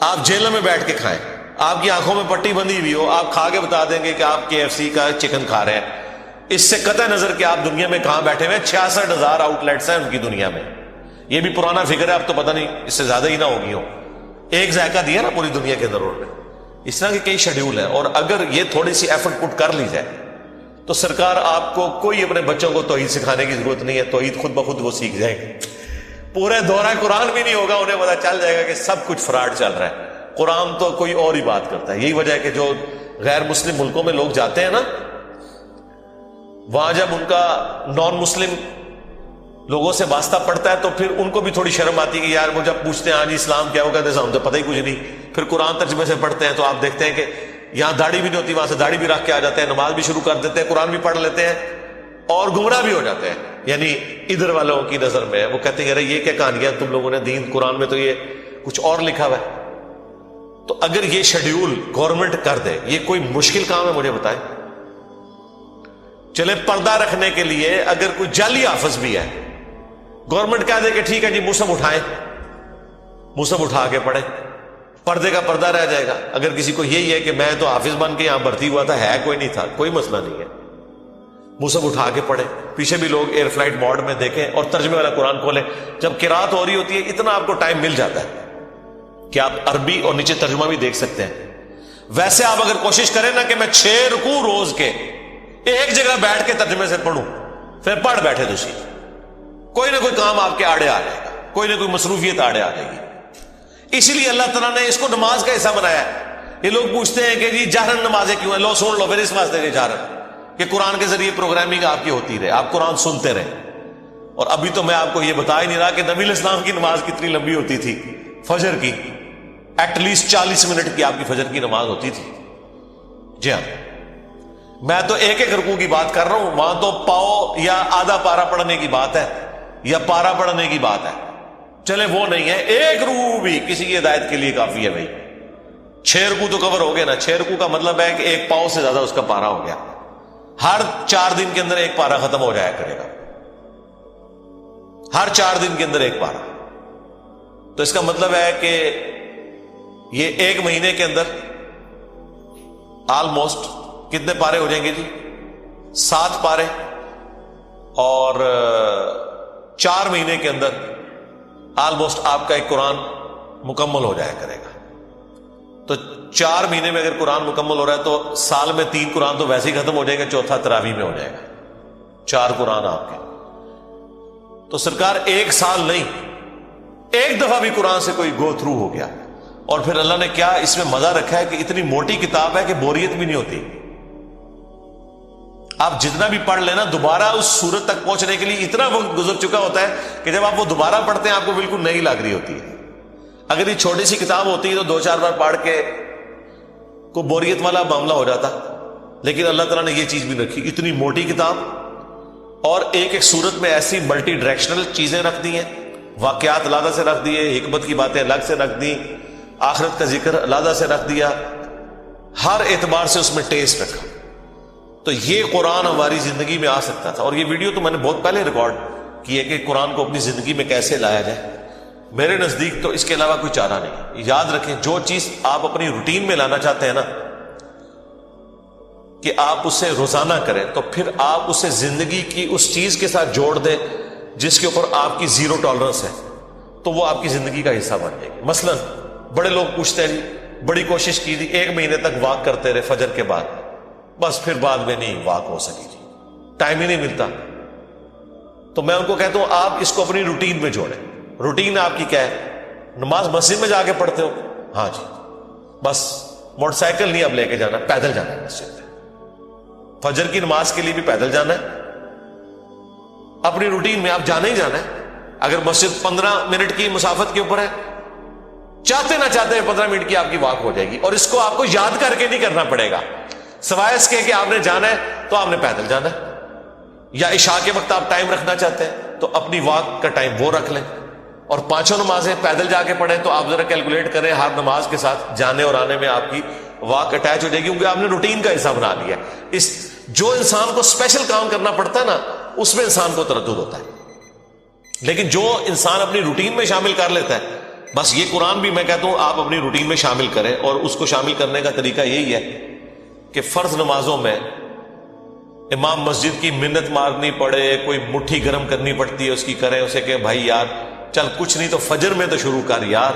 آپ جیلوں میں بیٹھ کے کھائیں، آپ کی آنکھوں میں پٹی بندھی ہوئی ہو، آپ کھا کے بتا دیں گے کہ آپ KFC کا چکن کھا رہے ہیں، اس سے قطع نظر کہ آپ دنیا میں کہاں بیٹھے ہوئے ہیں۔ 66,000 آؤٹ لیٹس ہیں ان کی دنیا میں، یہ بھی پرانا فگر ہے، اب تو پتہ نہیں اس سے زیادہ ہی نہ ہوگی ہو، ایک ذائقہ دیا نا پوری دنیا کے اندر انہوں نے۔ اس طرح کے کئی شیڈیول ہیں، اور اگر یہ تھوڑی سی ایفرٹ پٹ کر لی جائے تو سرکار آپ کو کوئی اپنے بچوں کو توحید سکھانے کی ضرورت نہیں ہے، توحید خود بخود وہ سیکھ جائیں گے، پورے دورہ قرآن بھی نہیں ہوگا، انہیں پتہ چل جائے گا کہ سب کچھ فراڈ چل رہا ہے، قرآن تو کوئی اور ہی بات کرتا ہے۔ یہی وجہ ہے کہ جو غیر مسلم ملکوں میں لوگ جاتے ہیں نا، وہاں جب ان کا نان مسلم لوگوں سے واسطہ پڑتا ہے تو پھر ان کو بھی تھوڑی شرم آتی ہے کہ یار وہ جب پوچھتے ہیں ہاں جی اسلام کیا ہوگا، ہم تو پتہ ہی کچھ نہیں، پھر قرآن ترجمے سے پڑھتے ہیں تو آپ دیکھتے ہیں کہ یہاں داڑھی بھی نہیں ہوتی، وہاں سے داڑھی بھی رکھ کے آ جاتے ہیں، نماز بھی شروع کر دیتے ہیں، قرآن بھی پڑھ لیتے ہیں اور گمراہ بھی ہو جاتے ہیں۔ یعنی ادھر والوں کی نظر میں وہ کہتے ہیں ارے یہ کیا کہانیاں تم لوگوں نے، دین قرآن میں تو یہ کچھ اور لکھا ہوا ہے۔ تو اگر یہ شیڈیول گورنمنٹ کر دے، یہ کوئی مشکل کام ہے مجھے بتائیں؟ چلے پردہ رکھنے کے لیے اگر کوئی جعلی حافظ بھی ہے، گورنمنٹ کہہ دے کہ ٹھیک ہے جی مصحف اٹھائیں، مصحف اٹھا کے پڑھیں، پردے کا پردہ رہ جائے گا۔ اگر کسی کو یہی ہے کہ میں تو حافظ بن کے یہاں بھرتی ہوا تھا، ہے کوئی نہیں تھا، کوئی مسئلہ نہیں ہے، مصحف اٹھا کے پڑھیں، پیچھے بھی لوگ ایئر فلائٹ موڈ میں دیکھیں اور ترجمے والا قرآن کھولیں، جب قرات ہو رہی ہوتی ہے اتنا آپ کو ٹائم مل جاتا ہے کہ آپ عربی اور نیچے ترجمہ بھی دیکھ سکتے ہیں۔ ویسے آپ اگر کوشش کریں نا کہ میں 6 رکوع روز کے ایک جگہ بیٹھ کے ترجمے سے پڑھوں، پھر پڑھ بیٹھے تو سی، کوئی نہ کوئی کام آپ کے آڑے آ جائے گا، کوئی نہ کوئی مصروفیت آڑے آ جائے گی۔ اسی لیے اللہ تعالیٰ نے اس کو نماز کا حصہ بنایا ہے۔ یہ لوگ پوچھتے ہیں کہ جی جہرن نمازیں کیوں ہیں، لو سن لو پھر اس واسطے کہ جہرن کہ قرآن کے ذریعے پروگرامنگ آپ کی ہوتی رہے، آپ قرآن سنتے رہے۔ اور ابھی تو میں آپ کو یہ بتا ہی نہیں رہا کہ نبی علیہ السلام کی نماز کتنی لمبی ہوتی تھی، فجر کی ایٹ لیسٹ 40 منٹ کی آپ کی فجر کی نماز ہوتی تھی۔ جی ہاں، میں تو ایک ایک رکوع کی بات کر رہا ہوں، وہاں تو پاؤ یا آدھا پارا پڑھنے کی بات ہے یا پارا پڑھنے کی بات ہے، چلے وہ نہیں ہے، ایک رکوع بھی کسی کی ہدایت کے لیے کافی ہے بھائی۔ 6 رکوع تو کور ہو گئے نا، 6 رکوع کا مطلب ہے کہ ایک پاؤ سے زیادہ اس کا پارا ہو گیا، ہر 4 دن کے اندر ایک پارا ختم ہو جایا کرے گا، ہر 4 دن کے اندر ایک پارا۔ تو اس کا مطلب ہے کہ یہ ایک مہینے کے اندر آلموسٹ کتنے پارے ہو جائیں گے جی؟ 7 پارے، اور 4 مہینے کے اندر آلموسٹ آپ کا ایک قرآن مکمل ہو جایا کرے گا۔ تو 4 مہینے میں اگر قرآن مکمل ہو رہا ہے تو سال میں 3 قرآن تو ویسے ہی ختم ہو جائے گا، چوتھا تراویح میں ہو جائے گا، 4 قرآن آپ کے۔ تو سرکار ایک سال نہیں، ایک دفعہ بھی قرآن سے کوئی گو تھرو ہو گیا، اور پھر اللہ نے کیا اس میں مزہ رکھا ہے کہ اتنی موٹی کتاب ہے کہ بوریت بھی نہیں ہوتی۔ آپ جتنا بھی پڑھ لینا، دوبارہ اس سورت تک پہنچنے کے لیے اتنا وقت گزر چکا ہوتا ہے کہ جب آپ وہ دوبارہ پڑھتے ہیں آپ کو بالکل نئی لگ رہی ہوتی ہے۔ اگر یہ چھوٹی سی کتاب ہوتی ہے تو 2-4 بار پڑھ کے کوئی بوریت والا معاملہ ہو جاتا، لیکن اللہ تعالیٰ نے یہ چیز بھی رکھی، اتنی موٹی کتاب، اور ایک ایک سورت میں ایسی ملٹی ڈائریکشنل چیزیں رکھ دی ہیں، واقعات علیحدہ سے رکھ دیے، حکمت کی باتیں الگ سے رکھ دی، آخرت کا ذکر علیحدہ سے رکھ دیا، ہر اعتبار سے اس میں ٹیسٹ رکھا۔ تو یہ قرآن ہماری زندگی میں آ سکتا تھا، اور یہ ویڈیو تو میں نے بہت پہلے ریکارڈ کی ہے کہ قرآن کو اپنی زندگی میں کیسے لایا جائے۔ میرے نزدیک تو اس کے علاوہ کوئی چارہ نہیں. یاد رکھیں جو چیز آپ اپنی روٹین میں لانا چاہتے ہیں نا کہ آپ اسے روزانہ کریں, تو پھر آپ اسے زندگی کی اس چیز کے ساتھ جوڑ دیں جس کے اوپر آپ کی زیرو ٹالرنس ہے, تو وہ آپ کی زندگی کا حصہ بن جائے گی. مثلا بڑے لوگ پوچھتے ہیں بڑی کوشش کی تھی 1 مہینے تک واک کرتے رہے فجر کے بعد, بس پھر بعد میں نہیں واک ہو سکی جی, ٹائم ہی نہیں ملتا. تو میں ان کو کہتا ہوں آپ اس کو اپنی روٹین میں جوڑیں. روٹین آپ کی کیا ہے؟ نماز مسجد میں جا کے پڑھتے ہو, ہاں جی, بس موٹر سائیکل نہیں اب لے کے جانا, پیدل جانا ہے مسجد میں. فجر کی نماز کے لیے بھی پیدل جانا ہے. اپنی روٹین میں آپ جانا ہی جانا ہے. اگر مسجد 15 منٹ کی مسافت کے اوپر ہے, چاہتے نہ چاہتے 15 منٹ کی آپ کی واک ہو جائے گی, اور اس کو آپ کو یاد کر کے نہیں کرنا پڑے گا, سوائے اس کے کہ آپ نے جانا ہے تو آپ نے پیدل جانا ہے. یا عشاء کے وقت آپ ٹائم رکھنا چاہتے ہیں تو اپنی واک کا ٹائم وہ رکھ لیں, اور 5 نمازیں پیدل جا کے پڑھیں, تو آپ ذرا کیلکولیٹ کریں ہر نماز کے ساتھ جانے اور آنے میں آپ کی واک اٹیچ ہو جائے گی, کیونکہ آپ نے روٹین کا حصہ بنا لیا ہے. جو انسان کو اسپیشل کام کرنا پڑتا ہے نا, اس میں انسان کو تردد ہوتا ہے. لیکن جو انسان اپنی روٹین میں شامل کر لیتا ہے, بس یہ قرآن بھی میں کہتا ہوں آپ اپنی روٹین میں شامل کریں. اور اس کو شامل کرنے کا طریقہ یہی ہے کہ فرض نمازوں میں امام مسجد کی منت مارنی پڑے, کوئی مٹھی گرم کرنی پڑتی ہے اس کی, کریں اسے کہ بھائی یار چل کچھ نہیں تو فجر میں تو شروع کر یار,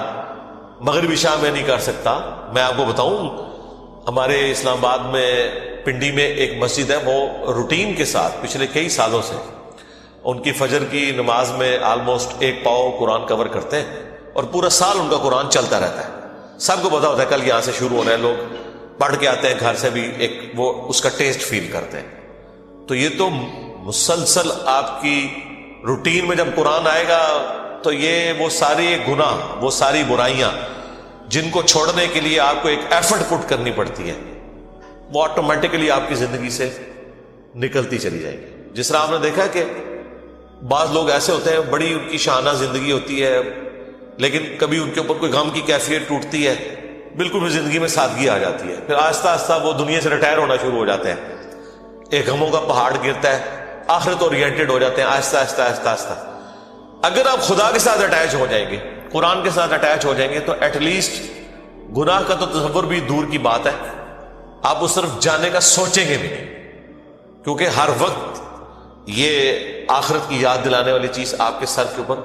مغرب عشاء میں نہیں کر سکتا. میں آپ کو بتاؤں ہمارے اسلام آباد میں پنڈی میں ایک مسجد ہے, وہ روٹین کے ساتھ پچھلے کئی سالوں سے ان کی فجر کی نماز میں آلموسٹ 1 پاؤ قرآن کور کرتے ہیں, اور پورا سال ان کا قرآن چلتا رہتا ہے. سب کو پتا ہوتا ہے کل یہاں سے شروع ہونا ہے, لوگ پڑھ کے آتے ہیں گھر سے بھی, ایک وہ اس کا ٹیسٹ فیل کرتے ہیں. تو یہ تو مسلسل آپ کی روٹین میں جب قرآن آئے گا تو یہ وہ ساری گناہ, وہ ساری برائیاں جن کو چھوڑنے کے لیے آپ کو ایک ایفرٹ پٹ کرنی پڑتی ہے, وہ آٹومیٹکلی آپ کی زندگی سے نکلتی چلی جائے گی. جس طرح آپ نے دیکھا کہ بعض لوگ ایسے ہوتے ہیں بڑی ان کی شاہانہ زندگی ہوتی ہے, لیکن کبھی ان کے اوپر کوئی غم کی کیفیت ٹوٹتی ہے, بالکل بھی زندگی میں سادگی آ جاتی ہے, پھر آہستہ آہستہ وہ دنیا سے ریٹائر ہونا شروع ہو جاتے ہیں. ایک غموں کا پہاڑ گرتا ہے, آخرت اورینٹڈ ہو جاتے ہیں آہستہ آہستہ آہستہ آہستہ. اگر آپ خدا کے ساتھ اٹیچ ہو جائیں گے, قرآن کے ساتھ اٹیچ ہو جائیں گے, تو ایٹ لیسٹ گناہ کا تو تصور بھی دور کی بات ہے, آپ اس طرف جانے کا سوچیں گے بھی نہیں, کیونکہ ہر وقت یہ آخرت کی یاد دلانے والی چیز آپ کے سر کے اوپر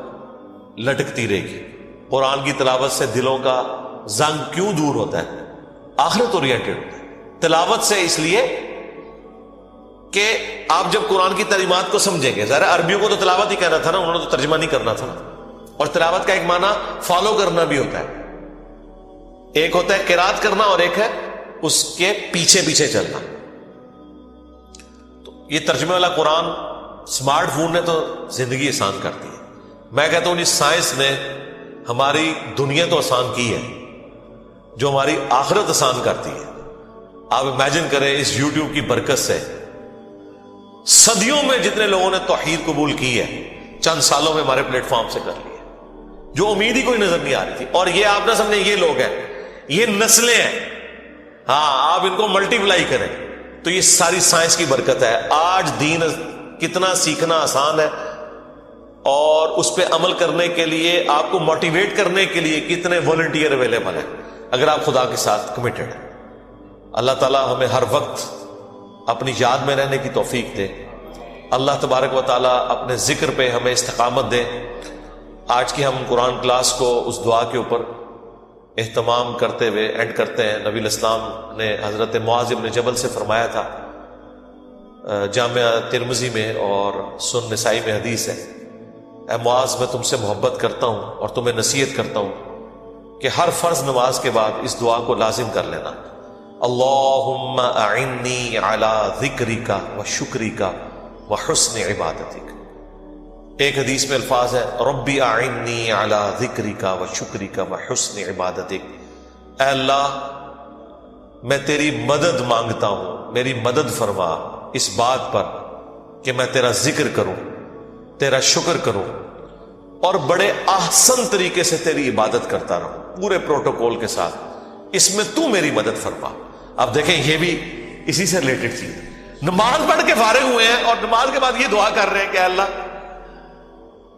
لٹکتی رہے گی. قرآن کی تلاوت سے دلوں کا زنگ کیوں دور ہوتا ہے؟ آخرت اورینٹڈ ہوتا ہے. تلاوت سے اس لیے کہ آپ جب قرآن کی تعلیمات کو سمجھیں گے, ذرا عربیوں کو تو تلاوت ہی کہنا تھا نا, انہوں نے تو ترجمہ نہیں کرنا تھا نا, اور تلاوت کا ایک معنی فالو کرنا بھی ہوتا ہے. ایک ہوتا ہے قرات کرنا اور ایک ہے اس کے پیچھے پیچھے چلنا. تو یہ ترجمے والا قرآن اسمارٹ فون نے تو زندگی آسان کر دی ہے. میں کہتا ہوں اس سائنس نے ہماری دنیا تو آسان کی ہے, جو ہماری آخرت آسان کرتی ہے. آپ امیجن کریں اس یوٹیوب کی برکت سے صدیوں میں جتنے لوگوں نے توحید قبول کی ہے, چند سالوں میں ہمارے پلیٹ فارم سے کر لی ہے, جو امید ہی کوئی نظر نہیں آ رہی تھی. اور یہ آپ نہ سمجھیں یہ لوگ ہیں, یہ نسلیں ہیں. ہاں آپ ان کو ملٹی پلائی کریں تو یہ ساری سائنس کی برکت ہے. آج دین کتنا سیکھنا آسان ہے, اور اس پہ عمل کرنے کے لیے آپ کو موٹیویٹ کرنے کے لیے کتنے والنٹیئر اویلیبل ہیں اگر آپ خدا کے ساتھ کمیٹڈ ہیں. اللہ تعالی ہمیں ہر وقت اپنی یاد میں رہنے کی توفیق دے. اللہ تبارک و تعالی اپنے ذکر پہ ہمیں استقامت دے. آج کی ہم قرآن کلاس کو اس دعا کے اوپر اہتمام کرتے ہوئے اینڈ کرتے ہیں. نبی الاسلام نے حضرت معاذ بن جبل سے فرمایا تھا, جامعہ ترمذی میں اور سنن نسائی میں حدیث ہے, اے معاذ میں تم سے محبت کرتا ہوں اور تمہیں نصیحت کرتا ہوں کہ ہر فرض نماز کے بعد اس دعا کو لازم کر لینا, اللہم اعنی علی ذکرک و شکرک و حسن عبادتک. ایک حدیث میں الفاظ ہے ربی اعنی علی ذکرک و شکرک و حسن عبادتک, اے اللہ میں تیری مدد مانگتا ہوں, میری مدد فرما اس بات پر کہ میں تیرا ذکر کروں, تیرا شکر کروں, اور بڑے احسن طریقے سے تیری عبادت کرتا رہوں, پورے پروٹوکول کے ساتھ. اس میں تو میری مدد فرما. اب دیکھیں یہ بھی اسی سے ریلیٹڈ چیز ہے. نماز پڑھ کے فارغ ہوئے ہیں اور نماز کے بعد یہ دعا کر رہے ہیں کہ اللہ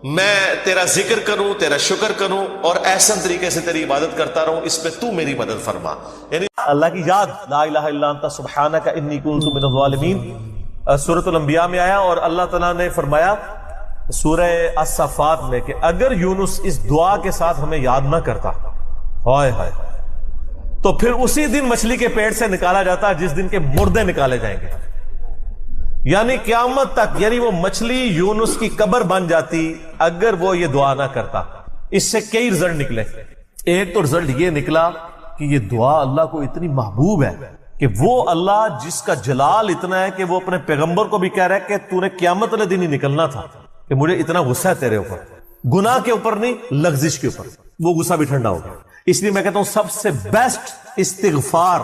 میں تیرا ذکر کروں، تیرا شکر کروں اور احسن طریقے سے تیری عبادت کرتا رہوں، اس پہ تو میری مدد فرما. یعنی اللہ کی یاد، لا الہ الا انت سبحانک انی کنت من الظالمین، سورۃ الانبیاء میں آیا. اور اللہ تعالیٰ نے فرمایا سورہ الصفات میں کہ اگر یونس اس دعا کے ساتھ ہمیں یاد نہ کرتا، ہائے ہائے، تو پھر اسی دن مچھلی کے پیٹ سے نکالا جاتا جس دن کے مردے نکالے جائیں گے. یعنی قیامت تک، یعنی وہ مچھلی یونس کی قبر بن جاتی اگر وہ یہ دعا نہ کرتا. اس سے کئی رزلٹ نکلے. ایک تو رزلٹ یہ نکلا کہ یہ دعا اللہ کو اتنی محبوب ہے کہ وہ اللہ جس کا جلال اتنا ہے کہ وہ اپنے پیغمبر کو بھی کہہ رہا ہے کہ تو نے قیامت والے دن ہی نکلنا تھا، کہ مجھے اتنا غصہ ہے تیرے اوپر، گناہ کے اوپر نہیں، لغزش کے اوپر. وہ غصہ بھی ٹھنڈا ہو گیا. اس لیے میں کہتا ہوں سب سے بیسٹ استغفار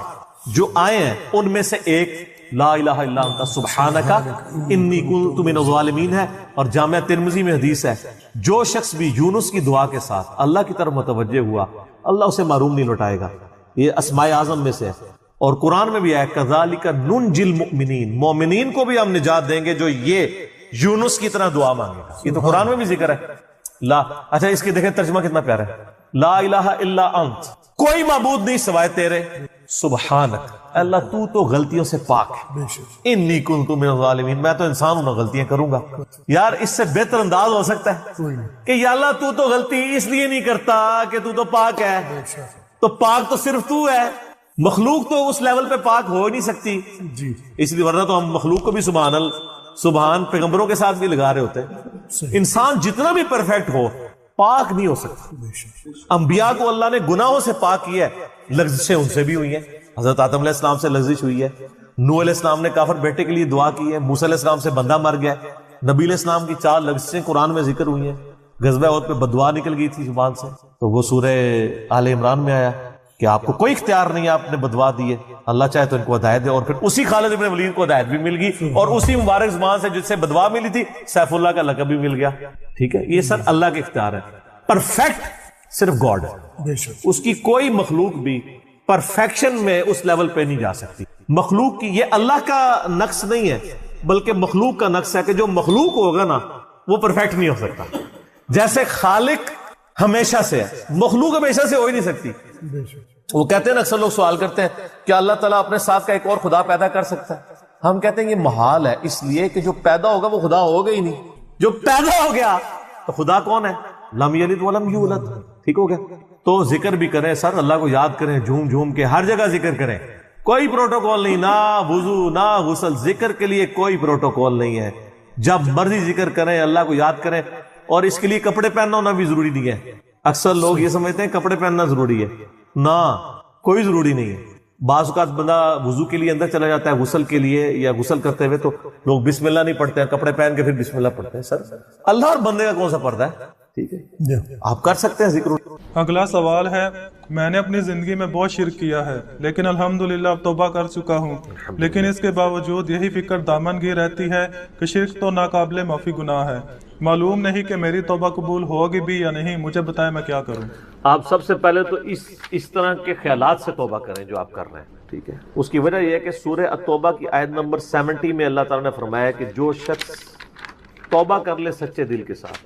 جو آئے ہیں ان میں سے ایک لا الہ الا انت سبحانک انی کنت من الظالمین ہے. اور جامعہ ترمذی میں حدیث ہے، جو شخص بھی یونس کی دعا کے ساتھ اللہ کی طرف متوجہ ہوا اللہ اسے محروم نہیں لوٹائے گا. یہ اسماء اعظم میں سے ہے. اور قرآن میں بھی ہے کذالک ننجی المؤمنین، مومنین کو بھی ہم نجات دیں گے جو یہ یونس کی طرح دعا مانگے گا. یہ تو قرآن میں بھی ذکر ہے. لا اچھا اس کی دیکھیں ترجمہ کتنا پیارا ہے، لا الہ الا انت، کوئی معبود نہیں سوائے تیرے، سبحانک، اللہ تو غلطیوں سے پاک ہے، انی کنت من الظالمین، میں تو انسان ہوں، غلطیاں کروں گا. یار اس سے بہتر انداز ہو سکتا ہے کہ یا اللہ تو غلطی اس لیے نہیں کرتا کہ تو پاک ہے. تو پاک تو صرف تو ہے، مخلوق تو اس لیول پہ پاک ہو ہی نہیں سکتی. اس لیے ورنہ تو ہم مخلوق کو بھی سبحان پیغمبروں کے ساتھ بھی لگا رہے ہوتے ہیں. انسان جتنا بھی پرفیکٹ ہو پاک نہیں ہو سکتا. انبیاء کو اللہ نے گناہوں سے پاک کیا ہے، لغزشیں ان سے بھی ہوئی ہیں. حضرت آدم علیہ السلام سے لغزش ہوئی ہے، نوح علیہ السلام نے کافر بیٹے کے لیے دعا کی ہے، موسیٰ علیہ السلام سے بندہ مر گیا، نبی علیہ السلام کی 4 لغزشیں قرآن میں ذکر ہوئی ہیں. غزوہ احد پہ بددعا نکل گئی تھی زبان سے، تو وہ سورہ آل عمران میں آیا کہ آپ کو کوئی اختیار نہیں ہے، آپ نے بددعا دی ہے، اللہ چاہے تو ان کو ہدایت دے. اور پھر اسی خالد ابن ولید کو ہدایت بھی مل گئی، اور اسی مبارک زبان سے جس سے بددعا ملی تھی سیف اللہ کا لقب بھی مل گیا. ٹھیک ہے، یہ سر اللہ کے اختیار ہے. پرفیکٹ صرف گاڈ ہے، اس کی کوئی مخلوق بھی پرفیکشن میں اس لیول پہ نہیں جا سکتی. مخلوق کی یہ اللہ کا نقص نہیں ہے بلکہ مخلوق کا نقص ہے کہ جو مخلوق ہوگا نا وہ پرفیکٹ نہیں ہو سکتا. جیسے خالق ہمیشہ سے ہے، مخلوق ہمیشہ سے ہو ہی نہیں سکتی. وہ کہتے ہیں نا، اکثر لوگ سوال کرتے ہیں کہ اللہ تعالیٰ اپنے ساتھ کا ایک اور خدا پیدا کر سکتا ہے. ہم کہتے ہیں یہ محال ہے، اس لیے کہ جو پیدا ہوگا وہ خدا ہوگا ہی نہیں. جو پیدا ہو گیا تو خدا کون ہے؟ لم یلد ولم یولد. ٹھیک ہو گیا. تو ذکر بھی کریں سر، اللہ کو یاد کریں، جھوم جھوم کے ہر جگہ ذکر کریں. کوئی پروٹوکول نہیں، نہ وضو نہ غسل، ذکر کے لیے کوئی پروٹوکول نہیں ہے. جب مرضی ذکر کریں، اللہ کو یاد کریں. اور اس کے لیے کپڑے پہننا ہونا بھی ضروری نہیں ہے. اکثر لوگ یہ سمجھتے ہیں کپڑے پہننا ضروری ہے، نہ کوئی ضروری نہیں ہے. بعض اوقات بندہ وضو کے لیے اندر چلا جاتا ہے غسل کے لیے، یا غسل کرتے ہوئے تو لوگ بسم اللہ نہیں پڑھتے ہیں، کپڑے پہن کے پھر بسم اللہ پڑھتے ہیں. سر اللہ اور بندے کا کون سا پردہ ہے؟ ٹھیک ہے، آپ کر سکتے ہیں ذکر. اگلا سوال ہے، میں نے اپنی زندگی میں بہت شرک کیا ہے لیکن الحمدللہ اب توبہ کر چکا ہوں، لیکن اس کے باوجود یہی فکر دامن گیر رہتی ہے کہ شرک تو ناقابل معافی گناہ ہے. معلوم نہیں کہ میری توبہ قبول ہوگی بھی یا نہیں، مجھے بتائیں میں کیا کروں. آپ سب سے پہلے تو اس طرح کے خیالات سے توبہ کریں جو آپ کر رہے ہیں. ٹھیک ہے، اس کی وجہ یہ ہے کہ سورہ التوبہ کی آیت نمبر 70 میں اللہ تعالیٰ نے فرمایا کہ جو شخص توبہ کر لے سچے دل کے ساتھ،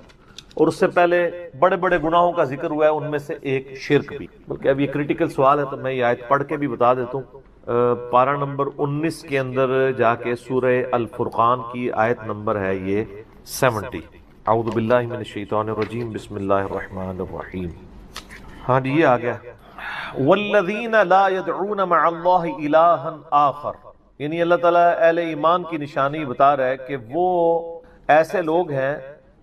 اور اس سے پہلے بڑے بڑے گناہوں کا ذکر ہوا ہے، ان میں سے ایک شرک بھی. بلکہ اب یہ کریٹیکل سوال ہے تو میں یہ آیت پڑھ کے بھی بتا دیتا ہوں. پارہ نمبر 19 کے اندر جا کے سورہ الفرقان کی آیت نمبر ہے یہ 70. اعوذ باللہ من الشیطان الرجیم، بسم اللہ الرحمن الرحیم. ہاں جی، یہ آ گیا والذین لا يدعون مع اللہ الہا آخر. یعنی اللہ تعالیٰ اہل ایمان کی نشانی بتا رہا ہے کہ وہ ایسے لوگ ہیں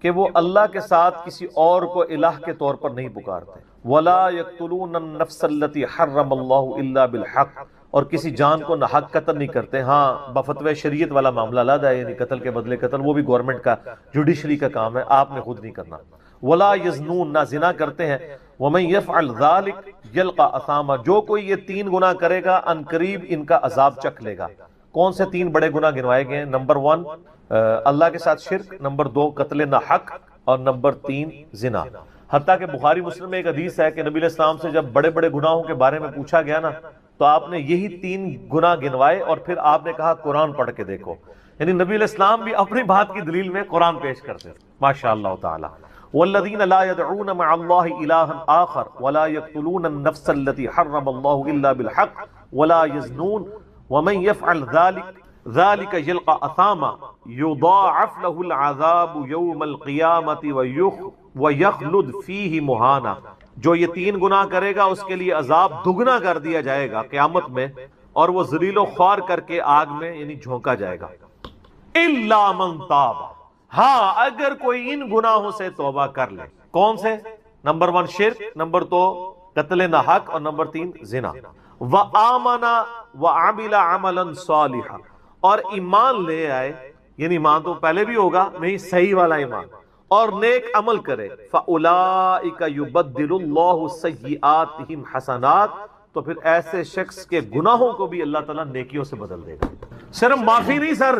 کہ وہ اللہ کے ساتھ کسی اور کو الہ کے طور پر نہیں پکارتے. وَلَا يَقْتُلُونَ النَّفْسَ الَّتِي حَرَّمَ اللَّهُ إِلَّا بِالْحَقِّ، اور کسی جان کو ناحق قتل نہیں کرتے. ہاں بفتوی شریعت والا معاملہ علیحدہ ہے، یعنی قتل کے بدلے قتل، وہ بھی گورنمنٹ کا جوڈیشری کا کام ہے، آپ نے خود نہیں کرنا. وَلَا يَزْنُونَ، نہ زنا کرتے ہیں. وَمَن يَفْعَلْ ذَلِكَ يَلْقَ أَثَامًا، جو کوئی یہ 3 گناہ کرے گا ان قریب ان کا عذاب چکھ لے گا. کون سے 3 بڑے گناہ گنوائے گئے ہیں؟ نمبر 1 اللہ کے ساتھ شرک، نمبر 2 قتل ناحق، اور نمبر 3 زنا. حتیٰ کہ بخاری مسلم میں ایک حدیث ہے کہ نبی علیہ السلام سے جب بڑے بڑے گناہوں کے بارے میں پوچھا گیا نا تو آپ نے یہی 3 گناہ گنوائے، اور پھر آپ نے کہا قرآن پڑھ کے دیکھو. یعنی نبی علیہ السلام بھی اپنی بات کی دلیل میں قرآن پیش کرتے ہیں. ماشاء اللہ تعالی. والذین لا يدعون مع اللہ الہا آخر ولا يقتلون النفس التي حرم اللہ الا بالحق ولا يزنون ومن يفعل ذلك يلقى اثاما يضاعف له العذاب يوم القیامة ويخلد فيه مہانا. جو یہ 3 گناہ کرے گا اس کے لیے عذاب دگنا کر دیا جائے گا قیامت میں، اور وہ ذلیل و خوار کر کے آگ میں یعنی جھونکا جائے گا. الا من تاب، ہاں اگر کوئی ان گناہوں سے توبہ کر لے. کون سے؟ نمبر 1 شرک، نمبر 2 قتل ناحق، اور نمبر 3 زنا. وآمن وعمل عملا صالحا، اور ایمان لے آئے، یعنی ایمان تو پہلے بھی ہوگا نہیں، صحیح والا ایمان، اور نیک عمل کرے. فَأُولَئِكَ يُبَدِّلُ اللَّهُ سَيِّئَاتِهِمْ حَسَنَات، تو پھر ایسے شخص کے گناہوں کو بھی اللہ تعالیٰ نیکیوں سے بدل دے گا. صرف معافی نہیں سر،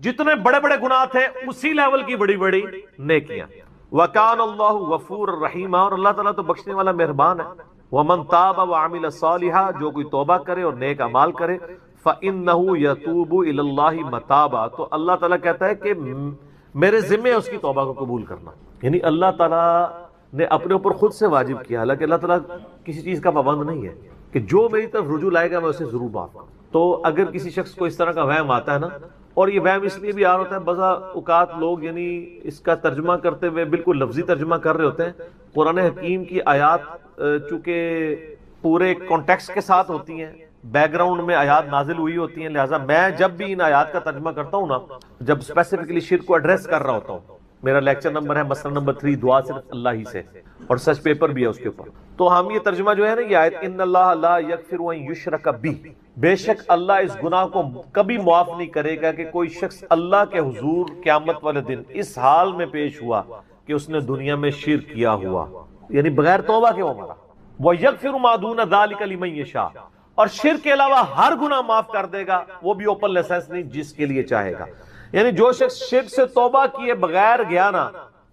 جتنے بڑے بڑے گناہ تھے اسی لیول کی بڑی بڑی نیکیاں. وَكَانَ اللَّهُ غَفُورًا رَحِيمًا، اور اللہ تعالیٰ تو بخشنے والا مہربان ہے. وَمَن تَابَ وَعَمِلَ صَالِحًا، جو کوئی توبہ کرے اور نیک اعمال کرے، فَإِنَّهُ يَتُوبُ إِلَى اللَّهِ مَتَابًا، تو اللہ تعالیٰ کہتا ہے کہ میرے ذمہ ہے اس کی توبہ کو قبول کرنا. یعنی اللہ تعالیٰ نے اپنے اوپر خود سے واجب کیا، حالانکہ اللہ تعالیٰ کسی چیز کا پابند نہیں ہے کہ جو میری طرف رجوع لائے گا میں اسے ضرور معاف کروں. تو اگر کسی شخص کو اس طرح کا وہم آتا ہے نا، اور یہ وہم اس لیے بھی آ رہا ہوتا ہے، بعض اوقات لوگ یعنی اس کا ترجمہ کرتے ہوئے بالکل لفظی ترجمہ کر رہے ہوتے ہیں. قرآن حکیم کی آیات چونکہ پورے کانٹیکسٹ کے ساتھ ہوتی ہیں، بیک گراؤنڈ میں آیات نازل ہوئی ہوتی ہیں، لہٰذا میں جب بھی ان آیات کا ترجمہ کرتا ہوں نا، جب اسپیسیفکلی شرک کو ایڈریس کر رہا ہوتا ہوں، میرا لیکچر نمبر ہے مسئلہ نمبر 3 دعا صرف اللہ ہی سے، اور سچ پیپر بھی ہے اس کے اوپر، تو ہم یہ ترجمہ جو ہے نا یہ آیت ان اللہ لا یغفر ان یشرک بہ، بے شک اللہ اس گناہ کو کبھی معاف نہیں کرے گا کہ کوئی شخص اللہ کے حضور قیامت والے دن اس حال میں پیش ہوا کہ اس نے دنیا میں شرک کیا ہوا، یعنی بغیر توبہ کے وہ مرا. وَيَغْفِرُ مَا دُونَ ذَلِكَ لِمَن یشاء، اور شرک کے علاوہ ہر گناہ معاف کر دے گا، وہ بھی اوپن لائسنس نہیں، جس کے لیے چاہے گا. یعنی جو شخص شرک سے توبہ کیے بغیر گیا نا،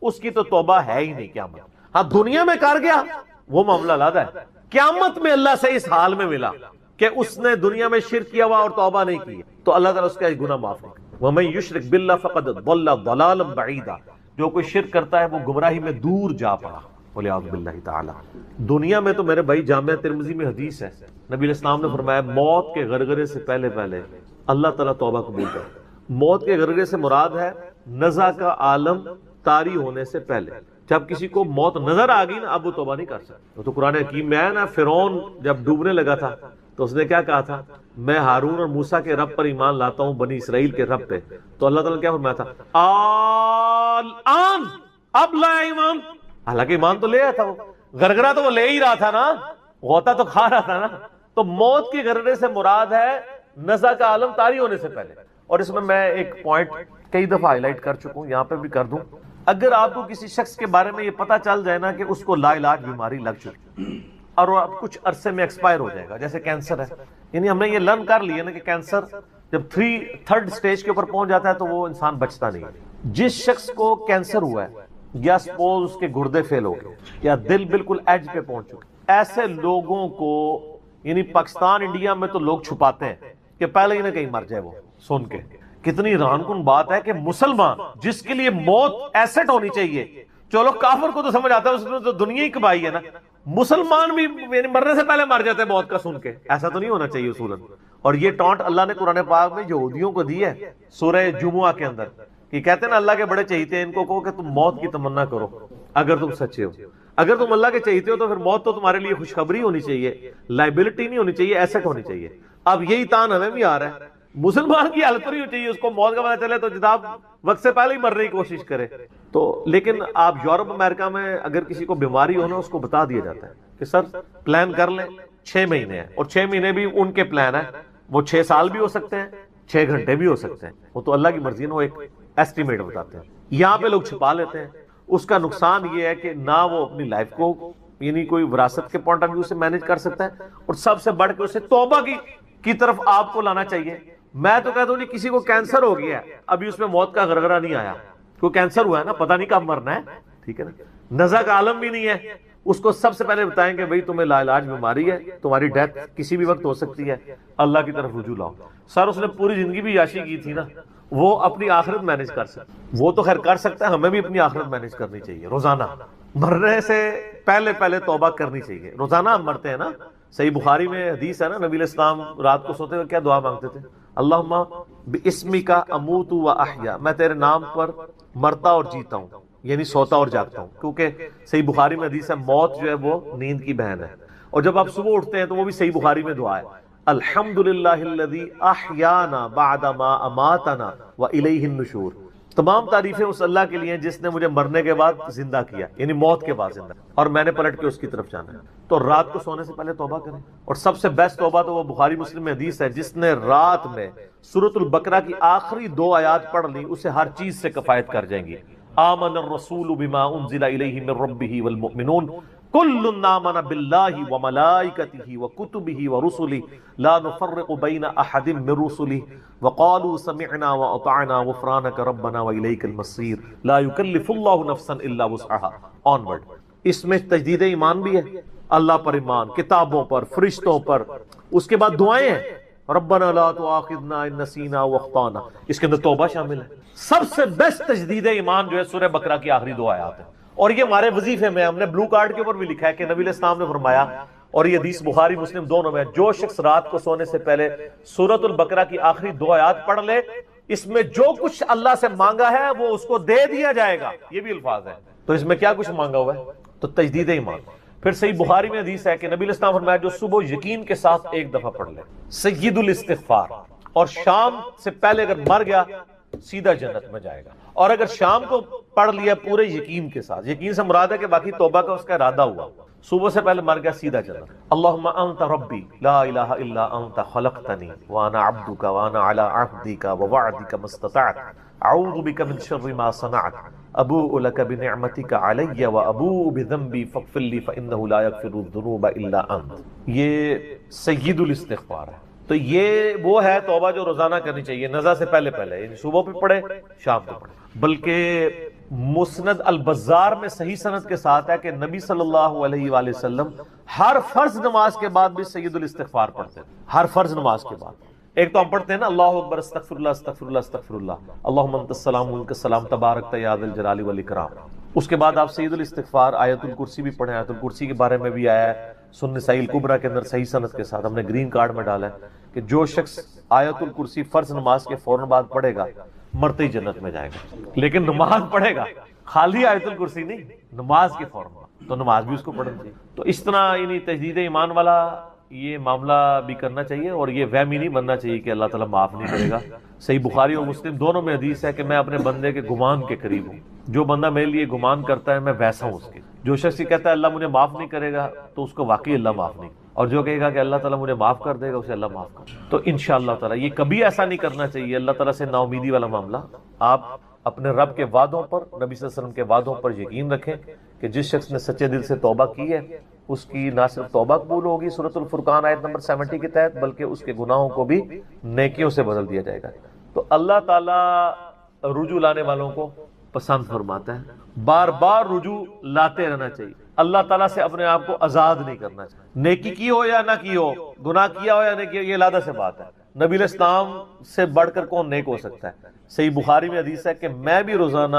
اس کی تو توبہ ہے ہی نہیں قیامت. ہاں دنیا میں کر گیا وہ معاملہ علیحدہ ہے، قیامت میں اللہ سے اس حال میں ملا کہ اس نے دنیا میں شرک کیا ہوا اور توبہ نہیں کی، تو اللہ تعالیٰ اس کا گناہ معاف نہیں کرے. وَمَن يُشْرِكْ بِاللَّهِ فَقَدْ ضَلَّ ضَلَالًا بَعِيدًا، جو کوئی شرک کرتا ہے وہ گمراہی میں دور جا پڑا. وَلِعَوْذُ بِاللَّهِ تَعَالَى. دنیا میں تو میرے بھائی جامعہ ترمذی میں حدیث ہے، نبی علیہ السلام نے فرمایا موت کے غرغرے سے پہلے اللہ تعالیٰ توبہ قبول کرے. موت کے غرغرے سے مراد ہے نزع کا عالم طاری ہونے سے پہلے. جب کسی کو موت نظر آ گئی نا، اب وہ توبہ نہیں کر سکتا. وہ تو قرآن حکیم میں ہے نا، فرعون جب ڈوبنے لگا تھا تو اس نے کیا کہا تھا، میں ہارون اور موسیٰ کے رب پر ایمان لاتا ہوں، بنی اسرائیل کے رب پہ. تو اللہ تعالیٰ نے کیا فرمایا تھا، الآن، اب لایا ایمان. حالانکہ ایمان تو لے آیا تھا، وہ غرغرہ تو وہ لے ہی رہا تھا نا، غوطہ تو کھا رہا تھا نا. تو موت کے غرغرے سے مراد ہے نزع کا عالم طاری ہونے سے پہلے. اور اس میں ایک پوائنٹ کئی دفعہ ہائی لائٹ کر چکا ہوں، یہاں پہ بھی کر دوں. اگر آپ کو کسی شخص کے بارے میں یہ پتا چل جائے نا کہ اس کو لا علاج بیماری لگ چکی اور وہ اب کچھ عرصے میں ایکسپائر ہو جائے گا، جیسے کینسر ہے، یعنی ہم نے یہ لرن کر لیا نا کہ کینسر جب 3rd سٹیج کے اوپر پہنچ جاتا ہے تو وہ انسان بچتا نہیں. جس شخص کو کینسر ہوا ہے، یا سپوز اس کے گردے فیل ہو گئے، یا دل بالکل ایج پہ پہنچ چکے، ایسے لوگوں کو یعنی پاکستان انڈیا میں تو لوگ چھپاتے ہیں کہ پہلے ہی نہ کہیں مر جائے. وہ سن کے کتنی حیران کن بات ہے کہ مسلمان جس کے لیے موت ایسٹ ہونی چاہیے، چلو کافر کو تو سمجھ آتا ہے، اس نے تو دنیا ہی کمائی ہے نا، مسلمان بھی یعنی مرنے سے پہلے مر جاتے ہیں موت کا سن کے. ایسا تو نہیں ہونا چاہیے اصولاً. اور یہ ٹانٹ اللہ نے قرآن پاک میں یہودیوں کو دی ہے سورہ جمعہ کے اندر، کہ کہتے ہیں نا اللہ کے بڑے چہیتے ہیں، ان کو کہو کہ تم موت کی تمنا کرو اگر تم سچے ہو. اگر تم اللہ کے چہیتے ہو تو پھر موت تو تمہارے لیے خوشخبری ہونی چاہیے، لائبلٹی نہیں ہونی چاہیے، ایسٹ ہونی چاہیے. اب یہی تان ہمیں بھی آ رہا ہے، مسلمان کی حالت نہیں ہونی چاہیے، اس کو موت کا پتہ چلے تو جناب وقت سے پہلے ہی مرنے کی کوشش کرے. تو لیکن آپ یورپ امریکہ میں اگر کسی کو بیماری ہو نا، اس کو بتا دیا جاتا ہے کہ سر پلان کر لیں 6 مہینے ہیں، اور 6 مہینے بھی ان کے پلان ہے، وہ 6 سال بھی ہو سکتے ہیں، 6 گھنٹے بھی ہو سکتے ہیں، وہ تو اللہ کی مرضی ہے، وہ ایک ایسٹیمیٹ بتاتے ہیں. یہاں پہ لوگ چھپا لیتے ہیں. اس کا نقصان یہ ہے کہ نہ وہ اپنی لائف کو یعنی کوئی وراثت کے پوائنٹ آف ویو سے مینج کر سکتا ہے، اور سب سے بڑھ کے اسے توبہ کی طرف آپ کو لانا چاہیے. میں تو کہتا ہوں کسی کو کینسر ہو گیا ہے، ابھی اس میں موت کا غرغرہ نہیں آیا، کوئی کینسر ہوا ہے نا، پتہ نہیں کب مرنا ہے، ٹھیک ہے نا، نزع کا عالم بھی نہیں ہے، اس کو سب سے پہلے بتائیں کہ بھائی تمہیں لا علاج بیماری ہے، تمہاری ڈیتھ کسی بھی وقت ہو سکتی ہے، اللہ کی طرف رجوع لاؤ. سر اس نے پوری زندگی بھی عیاشی کی تھی نا، وہ اپنی آخرت مینج کر سکتا ہے، وہ تو خیر کر سکتا ہے، ہمیں بھی اپنی آخرت مینج کرنی چاہیے روزانہ، مرنے سے پہلے توبہ کرنی چاہیے۔ روزانہ ہم مرتے ہیں نا، صحیح بخاری میں حدیث ہے نا، نبی علیہ السلام رات کو سوتے ہوئے کیا دعا مانگتے تھے؟ اللہم باسمک اموت و احیا، میں تیرے نام پر مرتا اور جیتا ہوں، یعنی سوتا اور جاگتا ہوں، کیونکہ صحیح بخاری میں حدیث ہے موت جو ہے وہ نیند کی بہن ہے۔ اور جب آپ صبح اٹھتے ہیں تو وہ بھی صحیح بخاری میں دعا ہے، الحمدللہ الذی احیانا بعد ما اماتنا والیہ النشور، تمام تعریفیں اس اللہ کے لیے جس نے مجھے مرنے کے بعد زندہ کیا، یعنی موت کے بعد زندہ، اور میں نے پلٹ کے اس کی طرف جانا ہے۔ تو رات کو سونے سے پہلے توبہ کریں، اور سب سے بیسٹ توبہ تو وہ بخاری مسلم میں حدیث ہے، جس نے رات میں سورۃ البقرہ کی آخری 2 آیات پڑھ لی اسے ہر چیز سے کفایت کر جائیں گی۔ آمن الرسول بما انزل الیہ من ربہ والمؤمنون کل آمن باللہ وملائکتہ وکتبہ ورسلہ لا نفرق بین احد من رسلہ وقالوا سمعنا واطعنا غفرانک ربنا والیک المصیر لا یکلف اللہ نفسا الا وسعها آنورڈ۔ اس میں تجدید ایمان بھی ہے، اللہ پر ایمان، کتابوں پر، فرشتوں پر، اس کے بعد دعائیں ہیں، ربنا لا تؤاخذنا ان نسینا واخطانا، اس کے اندر توبہ شامل ہے۔ سب سے بیسٹ تجدید ایمان جو ہے سورہ بقرہ کی آخری 2 آیات ہیں، اور یہ ہمارے وظیفے میں ہم نے بلو کارڈ کے اوپر بھی لکھا ہے کہ نبی علیہ السلام نے فرمایا، اور یہ حدیث بخاری مسلم دونوں میں، جو شخص رات کو سونے سے پہلے سورۃ البقرہ کی آخری 2 آیات پڑھ لے، اس میں جو کچھ اللہ سے مانگا ہے وہ اس کو دے دیا جائے گا، یہ بھی الفاظ ہیں۔ تو اس میں کیا کچھ مانگا ہوا ہے؟ تو تجدید ایمان۔ پھر صحیح بخاری میں حدیث ہے کہ نبی علیہ السلام فرمایا جو صبح یقین کے ساتھ 1 دفعہ پڑھ لے سید الاستغفار، اور شام سے پہلے اگر مر گیا سیدھا جنت میں جائے گا، اور اگر شام کو پڑھ لیا پورے یقین کے ساتھ، یقین سے مراد ہے کہ باقی توبہ کا اس کا ارادہ ہوا، صبح سے پہلے مر گیا سیدھا جنت۔ اللہم انت ربی لا الہ الا انت خلقتنی وانا عبدک وانا علی عہدک ووعدک ما استطعت اعوذ بک من شر ما صنعت ابوء لک بنعمتک علی وابوء بذنبی فاغفر لی فانہ لا یغفر الذنوب الا انت۔ یہ سید الاستغفار ہے۔ تو یہ وہ ہے توبہ جو روزانہ کرنی چاہیے، نزا سے پہلے یعنی صبح پہ پڑھے شام کو پڑھے۔ بلکہ مسند البزار میں صحیح سند کے ساتھ ہے کہ نبی صلی اللہ علیہ وآلہ وسلم ہر فرض نماز کے بعد بھی سید الاستغفار پڑھتے ہیں، ہر فرض نماز کے بعد۔ ایک تو ہم پڑھتے ہیں نا اللہ اکبر استغفر اللہ استغفر اللہ استغفر اللہ اللہم انت السلام منک السلام تبارکت یا ذا الجلال والاکرام، اس کے بعد آپ سید الاستغفار آیت الکرسی بھی پڑھیں، آیت الکرسی کے بارے میں بھی آیا ہے سنن نسائی الکبریٰ کے اندر صحیح سند کے ساتھ، ہم نے گرین کارڈ میں ڈالا ہے کہ جو شخص آیت الکرسی فرض نماز کے فوراً بعد پڑھے گا مرتے ہی جنت میں جائے گا، لیکن نماز پڑھے گا، خالی آیت الکرسی نہیں، نماز کے فوراً بعد، تو نماز بھی اس کو پڑھنی چاہیے۔ تو اس طرح یعنی تجدید ایمان والا یہ معاملہ بھی کرنا چاہیے، اور یہ وہمی نہیں بننا چاہیے کہ اللہ تعالیٰ معاف نہیں کرے گا۔ صحیح بخاری اور مسلم دونوں میں حدیث ہے کہ میں اپنے بندے کے گمان کے قریب ہوں، جو بندہ میرے لیے گمان کرتا ہے میں ویسا ہوں اس کے، جو شخص یہ کہتا ہے اللہ مجھے معاف نہیں کرے گا تو اس کو واقعی اللہ معاف نہیں، اور جو کہے گا کہ اللہ تعالیٰ مجھے معاف کر دے گا اسے اللہ معاف کر۔ تو انشاءاللہ تعالیٰ یہ کبھی ایسا نہیں کرنا چاہیے اللہ تعالیٰ سے نا امیدی والا معاملہ۔ آپ اپنے رب کے وعدوں پر، نبی صلی اللہ علیہ وسلم کے وعدوں پر یقین رکھیں کہ جس شخص نے سچے دل سے توبہ کی ہے اس کی نہ صرف توبہ قبول ہوگی سورۃ الفرقان آیت نمبر 70 کے تحت، بلکہ اس کے گناہوں کو بھی نیکیوں سے بدل دیا جائے گا۔ تو اللہ تعالیٰ رجوع لانے والوں کو پسند فرماتا ہے، بار بار رجوع لاتے رہنا چاہیے، اللہ تعالیٰ سے اپنے آپ کو آزاد نہیں کرنا چاہیے، نیکی کی ہو یا نہ کی ہو، گناہ کیا ہو یا نہیں کیا، یہ علیحدہ سے بات ہے۔ نبی علیہ السلام سے بڑھ کر کون نیک ہو سکتا ہے؟ صحیح بخاری میں حدیث ہے کہ میں بھی روزانہ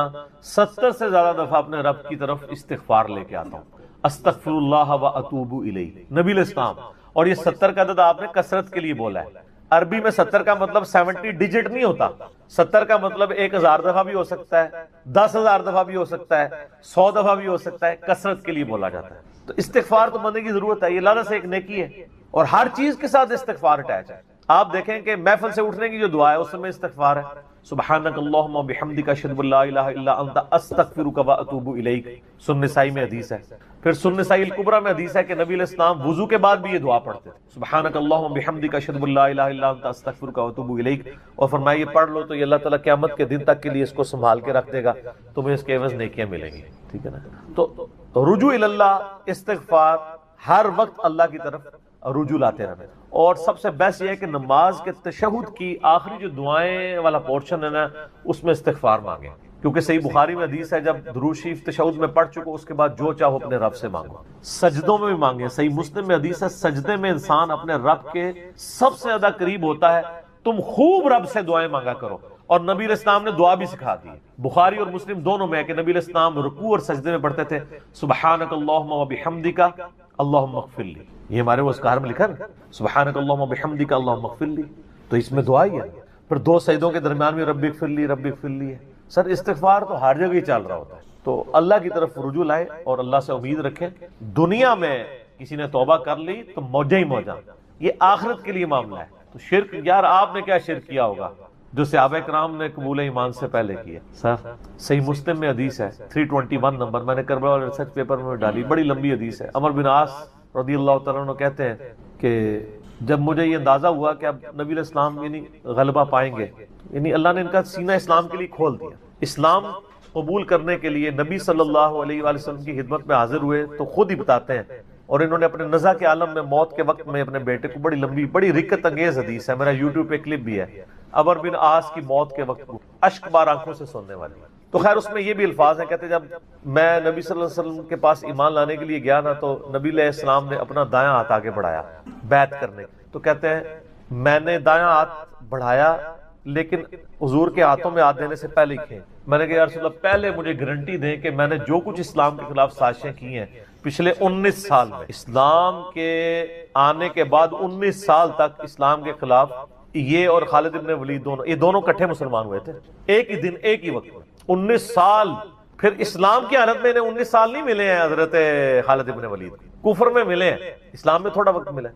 70 سے زیادہ دفعہ اپنے رب کی طرف استغفار لے کے آتا ہوں، استغفر اللہ و اتوب الیہ، نبی علیہ السلام۔ اور یہ 70 کا عدد آپ نے کثرت کے لیے بولا ہے، عربی میں 70 کا مطلب 70 ڈیجٹ نہیں ہوتا، 70 کا مطلب 1000 دفعہ بھی ہو سکتا ہے، 10,000 دفعہ بھی ہو سکتا ہے، 100 دفعہ بھی ہو سکتا ہے، کثرت کے لیے بولا جاتا ہے۔ تو استغفار تو بندے کی ضرورت ہے، یہ اللہ سے ایک نیکی ہے، اور ہر چیز کے ساتھ استغفار اٹیچ ہے۔ آپ دیکھیں کہ محفل سے اٹھنے کی جو دعا ہے اس میں استغفار ہے، سبحانک اللہم و بحمدک اشہد ان لا الہ الا انت استغفرک و اتوب الیک، سنن نسائی میں حدیث ہے۔ پھر سنن نسائی الکبریٰ میں حدیث ہے کہ نبی علیہ السلام وضو کے بعد بھی یہ دعا پڑھتے تھے، سبحانک اللہم و بحمدک اشہد ان لا الہ الا انت استغفرک و اتوب الیک، اور فرمایا یہ پڑھ لو تو یہ اللہ تعالیٰ قیامت کے دن تک کے لیے اس کو سنبھال کے رکھ دے گا، تمہیں اس کے عوض نیکیاں ملیں گی، ٹھیک ہے نا۔ تو رجوع اللہ، استغفار، ہر وقت اللہ کی طرف رجوع لاتے رہنا۔ اور سب سے بیسٹ یہ ہے کہ نماز کے تشہد کی آخری جو دعائیں والا پورشن ہے نا اس میں استغفار مانگیں، کیونکہ صحیح بخاری میں حدیث ہے جب درود شریف تشہد میں پڑھ چکو اس کے بعد جو چاہو اپنے رب سے مانگو، سجدوں میں بھی مانگیں۔ صحیح مسلم میں حدیث ہے سجدے میں انسان اپنے رب کے سب سے زیادہ قریب ہوتا ہے، تم خوب رب سے دعائیں مانگا کرو، اور نبی علیہ السلام نے دعا بھی سکھا دی. بخاری اور مسلم دونوں میں ہے کہ نبی علیہ السلام رکوع اور سجدے میں پڑھتے تھے سبحانک اللہم و بحمدک اللہم اغفر لی. یہ ہمارے وہ اذکار میں لکھا نا سبحانک اللہم و بحمدک اللہم اغفر لی، تو اس میں دعا ہی ہے. پھر دو سجدوں کے درمیان میں رب اغفر لی رب اغفر لی ہے. سر استغفار تو ہر جگہ ہی چل رہا ہوتا ہے. تو اللہ کی طرف رجوع لائے اور اللہ سے امید رکھیں. دنیا میں کسی نے توبہ کر لی تو موجہ ہی موجہ، یہ آخرت کے لیے معاملہ ہے. تو شرک، یار آپ نے کیا شرک کیا ہوگا جو صحابہ کرام نے قبول ایمان سے پہلے کیا؟ سر صحیح مسلم میں حدیث ہے 321 نمبر، میں نے کربلا والے ریسرچ پیپر میں ڈالی، بڑی لمبی حدیث ہے. عمر بن عاص رضی اللہ تعالیٰ عنہ کہتے ہیں کہ جب مجھے یہ اندازہ ہوا کہ اب نبی علیہ السلام یعنی غلبہ پائیں گے، یعنی اللہ نے ان کا سینہ اسلام کے لیے کھول دیا. اسلام قبول کرنے کے لیے نبی صلی اللہ علیہ وآلہ وسلم کی خدمت میں حاضر ہوئے تو خود ہی بتاتے ہیں، اور انہوں نے اپنے نزع کے عالم میں موت کے وقت میں اپنے بیٹے کو، بڑی لمبی بڑی رکت انگیز حدیث ہے، میرا یوٹیوب پہ کلپ بھی ہے، عمر بن عاص کی موت کے وقت اشک بار آنکھوں سے سننے والی. تو خیر اس میں یہ بھی الفاظ ہیں، کہتے جب میں نبی صلی اللہ علیہ وسلم کے پاس ایمان لانے کے لیے گیا نا تو نبی علیہ السلام نے اپنا دایاں ہاتھ آگے بڑھایا بیعت کرنے. تو کہتے ہیں میں نے دایاں ہاتھ بڑھایا لیکن حضور کے ہاتھوں میں ہاتھ دینے سے پہلے ہی کھیں. میں نے کہا یا رسول اللہ پہلے مجھے گارنٹی دیں کہ میں نے جو کچھ اسلام کے خلاف سازشیں کی ہیں پچھلے 19 سال میں، اسلام کے آنے کے بعد 19 سال تک اسلام کے خلاف یہ اور خالد ابن ولید یہ دونوں کٹھے مسلمان ہوئے تھے ایک ہی دن ایک ہی وقت میں 19 سال. پھر اسلام کی حالت میں انہیں 19 سال نہیں ملے ہیں حضرت خالد ابن ولید، کفر میں ملے ہیں، اسلام میں تھوڑا وقت ملا.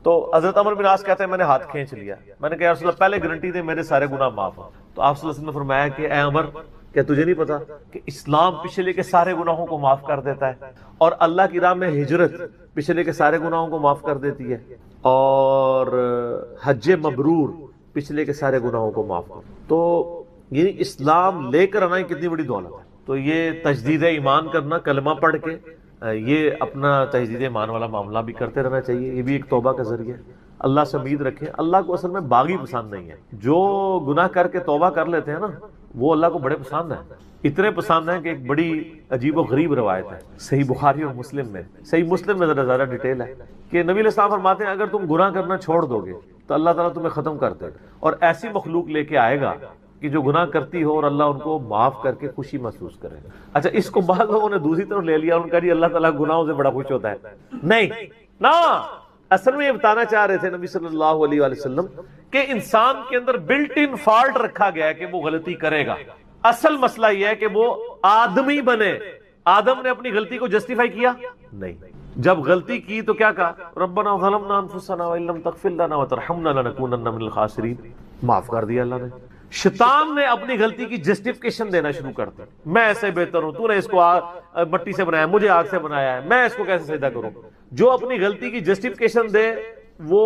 تو حضرت عمر بن عاص کہتے ہیں میں نے ہاتھ کھینچ لیا. میں نے کہا یا رسول اللہ پہلے گارنٹی دے میرے سارے گناہ معاف ہوں. تو آپ صلی اللہ علیہ وسلم نے فرمایا کہ اے عمر کیا تجھے نہیں پتا کہ اسلام پچھلے کے سارے گناہوں کو معاف کر دیتا ہے، اور اللہ کی راہ میں ہجرت پچھلے کے سارے گناہوں کو معاف کر دیتی ہے، اور حج مبرور پچھلے کے سارے گناہوں کو معاف کر. تو یہ اسلام لے کر آنا کتنی بڑی دولت ہے. تو یہ تجدید ایمان کرنا، کلمہ پڑھ کے یہ اپنا تجدید ایمان والا معاملہ بھی کرتے رہنا چاہیے. یہ بھی ایک توبہ کا ذریعہ ہے. اللہ سے امید رکھیں. اللہ کو اصل میں باغی پسند نہیں ہے، جو گناہ کر کے توبہ کر لیتے ہیں نا وہ اللہ کو بڑے پسند ہیں. اتنے پسند ہیں کہ ایک بڑی عجیب و غریب روایت ہے صحیح بخاری اور مسلم میں. صحیح مسلم میں ذرا زیادہ ڈیٹیل ہے کہ نبی علیہ السلام فرماتے ہیں اگر تم گناہ کرنا چھوڑ دو گے تو اللہ تعالیٰ تمہیں ختم کر دے گا اور ایسی مخلوق لے کے آئے گا کہ جو گناہ کرتی ہو اور اللہ ان کو معاف کر کے خوشی محسوس کرے. اچھا اس کو بعض لوگوں نے دوسری طرف لے لیا، ان کا جی اللہ تعالیٰ گناہوں سے بڑا خوش ہوتا ہے. نہیں نا، اصل میں یہ بتانا چاہ رہے تھے نبی صلی اللہ علیہ وآلہ وسلم کہ انسان کے اندر بلٹ ان فالٹ رکھا گیا ہے کہ وہ غلطی کرے گا. اصل مسئلہ یہ ہے کہ وہ آدمی بنے. آدم نے اپنی غلطی کو جسٹیفائی کیا نہیں. جب غلطی کی تو کیا کہا ربنا ظلمنا انفسنا وان لم تغفر لنا وترحمنا لنکونن من الخاسرین. معاف کر دیا اللہ نے. شیطان نے اپنی غلطی کی جسٹیفیکیشن دینا شروع کر دی. میں ایسے بہتر ہوں، تو نے اس کو مٹی سے بنایا، مجھے آگ سے بنایا ہے، میں اس کو کیسے سجدہ کروں. جو اپنی غلطی کی جسٹیفیکیشن دے وہ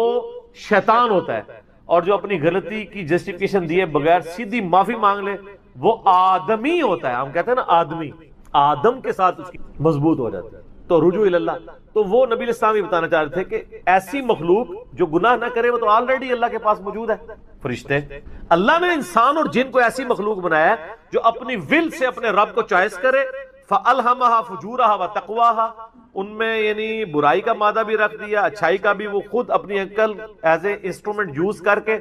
شیطان ہوتا ہے، اور جو اپنی غلطی کی جسٹیفیکیشن دیے بغیر سیدھی معافی مانگ لے وہ آدمی ہوتا ہے. ہم کہتے ہیں نا آدمی، آدم کے ساتھ اس کی مضبوط ہو جاتی ہے. تو رجوع اللہ. تو وہ نبی علیہ السلام یہ بتانا چاہ رہے تھے کہ ایسی مخلوق جو گناہ نہ کرے وہ تو آلریڈی اللہ کے پاس موجود ہے. فرشتے، اللہ نے انسان اور جن کو ایسی مخلوق بنایا ہے جو اپنی ول سے اپنے رب کو چوائس کرے. فَأَلْهَمَهَا فُجُورَهَا وَتَقْوَاهَا، ان میں یعنی برائی کا مادہ بھی رکھ دیا، اچھائی کا بھی. وہ خود اپنی عقل ایز اے انسٹرومنٹ یوز کر کے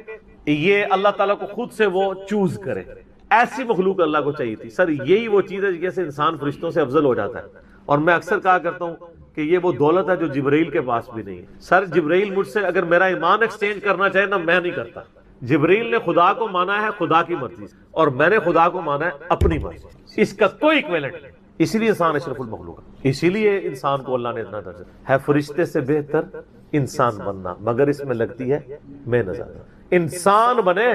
یہ اللہ تعالیٰ کو خود سے وہ چوز کرے. ایسی مخلوق اللہ کو چاہیے تھی. سر یہی وہ چیز ہے جیسے انسان فرشتوں سے افضل ہو جاتا ہے. اور میں اکثر کہا کرتا ہوں کہ یہ وہ دولت ہے جو جبرائیل کے پاس بھی نہیں ہے. سر جبرائیل مجھ سے اگر میرا ایمان ایکسچینج کرنا چاہے نا میں نہیں کرتا. جبرائیل نے خدا کو مانا ہے خدا کی مرضی سے، اور میں نے خدا کو مانا ہے اپنی مرضی سے. اس کا کوئی ایکویلنٹ نہیں. اسی لیے انسان اشرف المخلوق ہے. اسی لیے انسان کو اللہ نے اتنا درجہ ہے فرشتے سے بہتر انسان بننا، مگر اس میں لگتی ہے محنت. انسان بنے،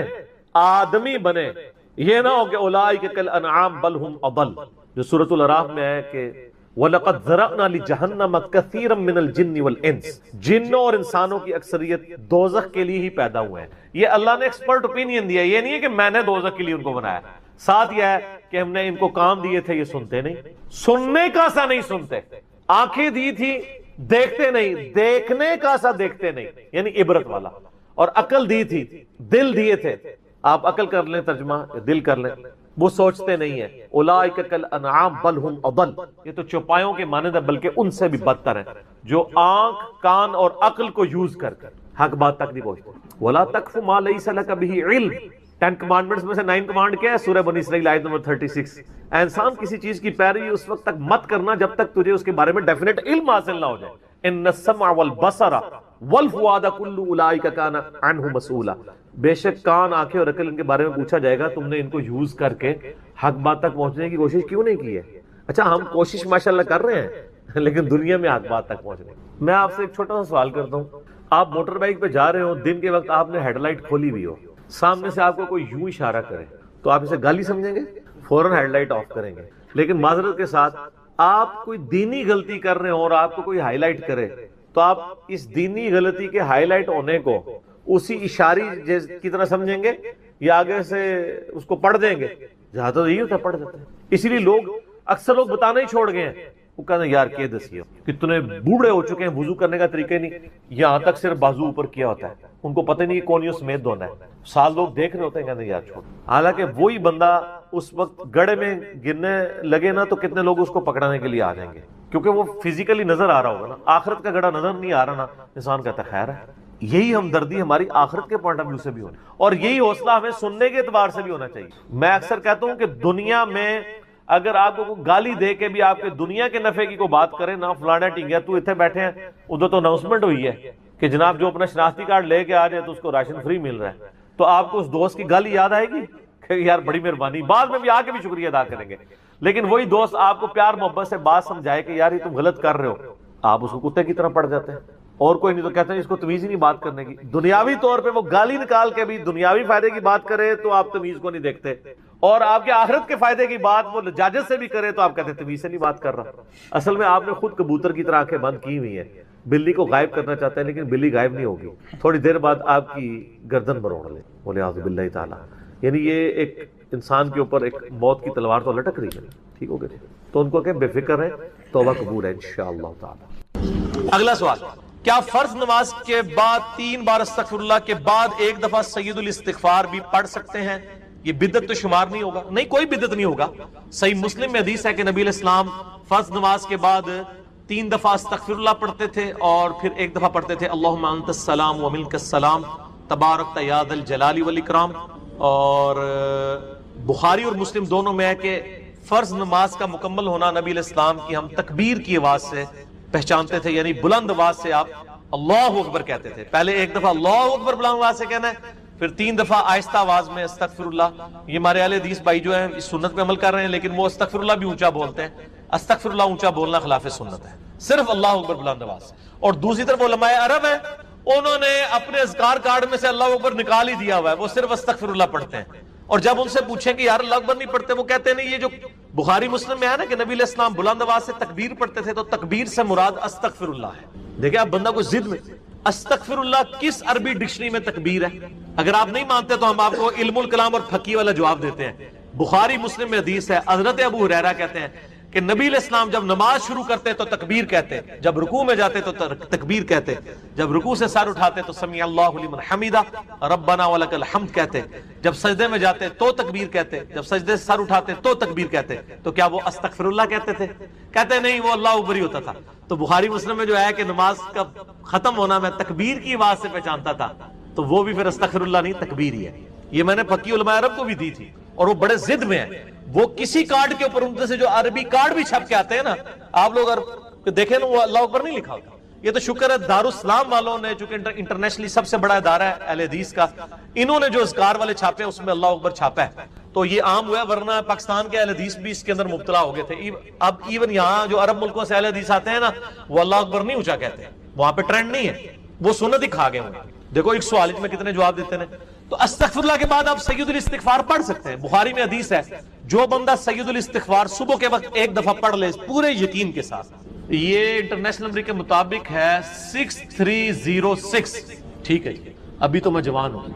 آدمی بنے. یہ نہ ہو کہ اولئک کالانعام بل هم اضل، جو سورۃ الاعراف میں ہے کہ وَلَقَدْ ذَرَأْنَا لِجَهَنَّمَ كَثِيرًا مِنَ الْجِنِّ وَالْإِنسِ، جنوں اور انسانوں کی اکثریت دوزخ کے لیے ہی پیدا ہوئے ہیں. یہ اللہ نے ایکسپرٹ اوپینین دیا، یہ نہیں ہے کہ میں نے دوزخ کے لیے ان کو بنایا. ساتھ یہ ہے کہ ہم نے ان کو کام دیے تھے، یہ سنتے نہیں. سننے کا سا نہیں سنتے. آنکھیں دی تھی دیکھتے نہیں، دیکھنے کا سا دیکھتے نہیں، یعنی عبرت والا. اور عقل دی تھی، دل دیے تھے. آپ عقل کر لیں ترجمہ، دل کر لیں، وہ سوچتے نہیں ہیں. اولئک کالانعام بل هم اضل، یہ تو چوپایوں کے مانند ہے بلکہ ان سے بھی بدتر ہیں، جو آنکھ کان اور عقل کو یوز کر حق بات تک نہیں پہنچتے. ولا تقف ما ليس لك به علم، 10 کمانڈمنٹس میں سے 9 کمانڈ کیا ہے؟ سورہ بنی اسرائیل آیت نمبر 36. اے انسان کسی چیز کی پیروی اس وقت تک مت کرنا جب تک تجھے اس کے بارے میں ڈیفینیٹ علم حاصل نہ ہو جائے. ان السمع والبصر والفؤاد کل اولئک کان عنہ مسئولا. بے شک کان، آنکھیں اور عقل ان کے بارے میں پوچھا جائے گا. تم نے ان کو یوز کر کے حق بات تک پہنچنے کی کوشش کیوں نہیں کی ہے؟ اچھا ہم کوشش ماشاءاللہ کر رہے ہیں لیکن دنیا میں حق بات تک پہنچنے. میں آپ سے ایک چھوٹا سا سوال کرتا ہوں. آپ موٹر بائک پہ جا رہے ہو، دن کے وقت آپ نے ہیڈ لائٹ کھولی ہوئی ہو، سامنے سے آپ کو کوئی یوں اشارہ کرے تو آپ اسے گالی سمجھیں گے؟ فوراً ہیڈ لائٹ آف کریں گے. لیکن معذرت کے ساتھ آپ کوئی دینی غلطی کر رہے ہو اور آپ کو کوئی ہائی لائٹ کرے تو آپ اس دینی غلطی کے ہائی لائٹ ہونے کو اسی اشاری کی طرح سمجھیں گے یا آگے سے اس کو پڑھ دیں گے؟ جہاں تو یہی ہوتا ہے، پڑھ دیتے ہیں. اسی لیے لوگ اکثر لوگ بتانا ہی چھوڑ گئے ہیں. وہ کہتے ہیں یار کیا دسیے، کتنے بوڑھے ہو چکے ہیں، وضو کرنے کا طریقہ نہیں، یہاں تک صرف بازو اوپر کیا ہوتا ہے، ان کو پتہ نہیں کونیوں سمیت دھونا ہے. سال لوگ دیکھ رہے ہوتے ہیں، کہتے ہیں یار چھوڑ. حالانکہ وہی بندہ اس وقت گڑھے میں گرنے لگے نا تو کتنے لوگ اس کو پکڑانے کے لیے آ جائیں گے، کیونکہ وہ فزیکلی نظر آ رہا ہوگا نا. آخرت کا گڑھا نظر نہیں آ رہا نا، انسان کہتا ہے خیر ہے. یہی ہمدردی ہماری آخرت کے پوائنٹ آف ویو سے بھی ہونی، اور یہی حوصلہ ہمیں سننے کے اعتبار سے بھی ہونا چاہیے. میں اکثر کہتا ہوں کہ دنیا میں اگر آپ کو گالی دے کے بھی آپ کے دنیا کے نفع کی کوئی بات کرے نا، فلانا ٹنگیا تو اتنے بیٹھے ہیں، ادھر تو اناؤنسمنٹ ہوئی ہے کہ جناب جو اپنا شناختی کارڈ لے کے آ جائے تو اس کو راشن فری مل رہا ہے، تو آپ کو اس دوست کی گالی یاد آئے گی کہ یار بڑی مہربانی، بعد میں بھی آ کے بھی شکریہ ادا کریں گے. لیکن وہی دوست آپ کو پیار محبت سے بات سمجھائے کہ یار یہ تم غلط کر رہے ہو، آپ اس کو کتے کی طرح پڑ جاتے ہیں. اور کوئی نہیں تو کہتے ہیں اس کو تمیز ہی نہیں بات کرنے کی. دنیاوی طور پہ وہ گالی نکال کے بھی دنیاوی فائدے کی بات کرے تو آپ تمیز کو نہیں دیکھتے، اور آپ کے آخرت کے فائدے کی بات وہ لجاجت سے بھی کرے تو آپ کہتے ہیں تمیز سے نہیں بات کر رہا. اصل میں آپ نے خود کبوتر کی طرح آنکھیں بند کی ہوئی ہیں. بلی کو غائب کرنا چاہتے ہیں لیکن بلی غائب نہیں ہوگی، تھوڑی دیر بعد آپ کی گردن مروڑ لے، بولے اعوذ باللہ تعالی. یعنی یہ ایک انسان کے اوپر ایک موت کی تلوار تو لٹک رہی ہے. ٹھیک ہو گیا؟ تو ان کو کہ بے فکر ہے، توبہ قبول ہے انشاءاللہ تعالی. اگلا سوال، کیا فرض نماز کے بعد 3 بار استغفر اللہ کے بعد ایک دفعہ سید الاستغفار بھی پڑھ سکتے ہیں؟ یہ بدعت تو شمار نہیں ہوگا. نہیں، کوئی بدعت نہیں ہوگا. صحیح مسلم میں حدیث ہے کہ نبی علیہ السلام فرض نماز کے بعد 3 دفعہ استغفر اللہ پڑھتے تھے اور پھر ایک دفعہ پڑھتے تھے اللہم انت السلام و منک السلام تبارکت یا ذا الجلال والاکرام. اور بخاری اور مسلم دونوں میں ہے کہ فرض نماز کا مکمل ہونا نبی علیہ السلام کی ہم تکبیر کی آواز سے پہچانتے تھے، یعنی بلند آواز سے آپ اللہ اکبر کہتے تھے. پہلے ایک دفعہ اللہ اکبر بلند آواز سے کہنا ہے، پھر 3 دفعہ آہستہ آواز میں استغفر اللہ. یہ ہمارے اہل حدیث بھائی جو ہیں اس سنت پہ عمل کر رہے ہیں، لیکن وہ استغفر اللہ بھی اونچا بولتے ہیں. استغفر اللہ اونچا بولنا خلاف سنت ہے، صرف اللہ اکبر بلند آواز سے. اور دوسری طرف علماء عرب ہیں، انہوں نے اپنے اذکار کارڈ میں سے اللہ اکبر نکال ہی دیا ہوا ہے، وہ صرف استغفر اللہ پڑھتے ہیں. اور جب ان سے پوچھیں کہ یار اللہ اکبر نہیں پڑھتے، وہ کہتے ہیں نہیں، یہ جو بخاری مسلم میں ہے نا کہ نبی علیہ السلام بلند آواز سے تکبیر پڑھتے تھے، تو تکبیر سے مراد استغفر اللہ ہے. دیکھیں آپ بندہ کو ضد میں، استغفر اللہ کس عربی ڈکشنری میں تکبیر ہے؟ اگر آپ نہیں مانتے تو ہم آپ کو علم الکلام اور فقہ والا جواب دیتے ہیں. بخاری مسلم میں حدیث ہے، حضرت ابو ہریرہ کہتے ہیں کہ نبی علیہ السلام جب نماز شروع کرتے تو تکبیر کہتے، جب رکوع میں جاتے تو تکبیر کہتے، جب رکوع سے سر اٹھاتے تو سمیع اللہ لمن حمیدہ ربنا ولک الحمد کہتے، جب سجدے میں جاتے تو تکبیر کہتے، جب سجدے سے سر اٹھاتے تو تکبیر کہتے. تو کیا وہ استغفر اللہ کہتے تھے؟ کہتے نہیں، وہ اللہ اکبر ہی ہوتا تھا. تو بخاری مسلم میں جو ہے کہ نماز کا ختم ہونا میں تکبیر کی آواز سے پہچانتا تھا، تو وہ بھی پھر استغفر اللہ نہیں، تکبیر ہی ہے. یہ میں نے فقی علماء عرب کو بھی دی تھی اور وہ بڑے ضد میں ہیں. وہ کسی کارڈ کے اوپر ان سے جو عربی کارڈ بھی چھپ کے آتے ہیں نا، آپ لوگ دیکھیں نا، وہ اللہ اکبر نہیں لکھا ہوتا. یہ تو شکر ہے دارالاسلام والوں نے، چونکہ انٹرنیشنلی سب سے بڑا ادارہ ہے اہل حدیث کا، انہوں نے جو اذکار والے چھاپے ہیں اس میں اللہ اکبر چھاپا ہے، تو یہ عام ہوا ہے. ورنہ پاکستان کے اہل حدیث بھی اس کے اندر مبتلا ہو گئے تھے. اب ایون یہاں جو عرب ملکوں سے اہل حدیث آتے ہیں نا، وہ اللہ اکبر نہیں اونچا کہتے ہیں، وہاں پہ ٹرینڈ نہیں ہے، وہ سنت ہی کھا گئے ہوئے. دیکھو ایک سوال میں کتنے جواب دیتے ہیں. تو استغفر اللہ کے بعد آپ سید الاستغفار پڑھ سکتے ہیں. بخاری میں حدیث ہے، جو بندہ سید الاستغفار صبح کے وقت ایک دفعہ پڑھ لے پورے یقین کے ساتھ، یہ انٹرنیشنل نمبر کے مطابق ہے 6306. ٹھیک ہے جی، ابھی تو میں جوان ہوں.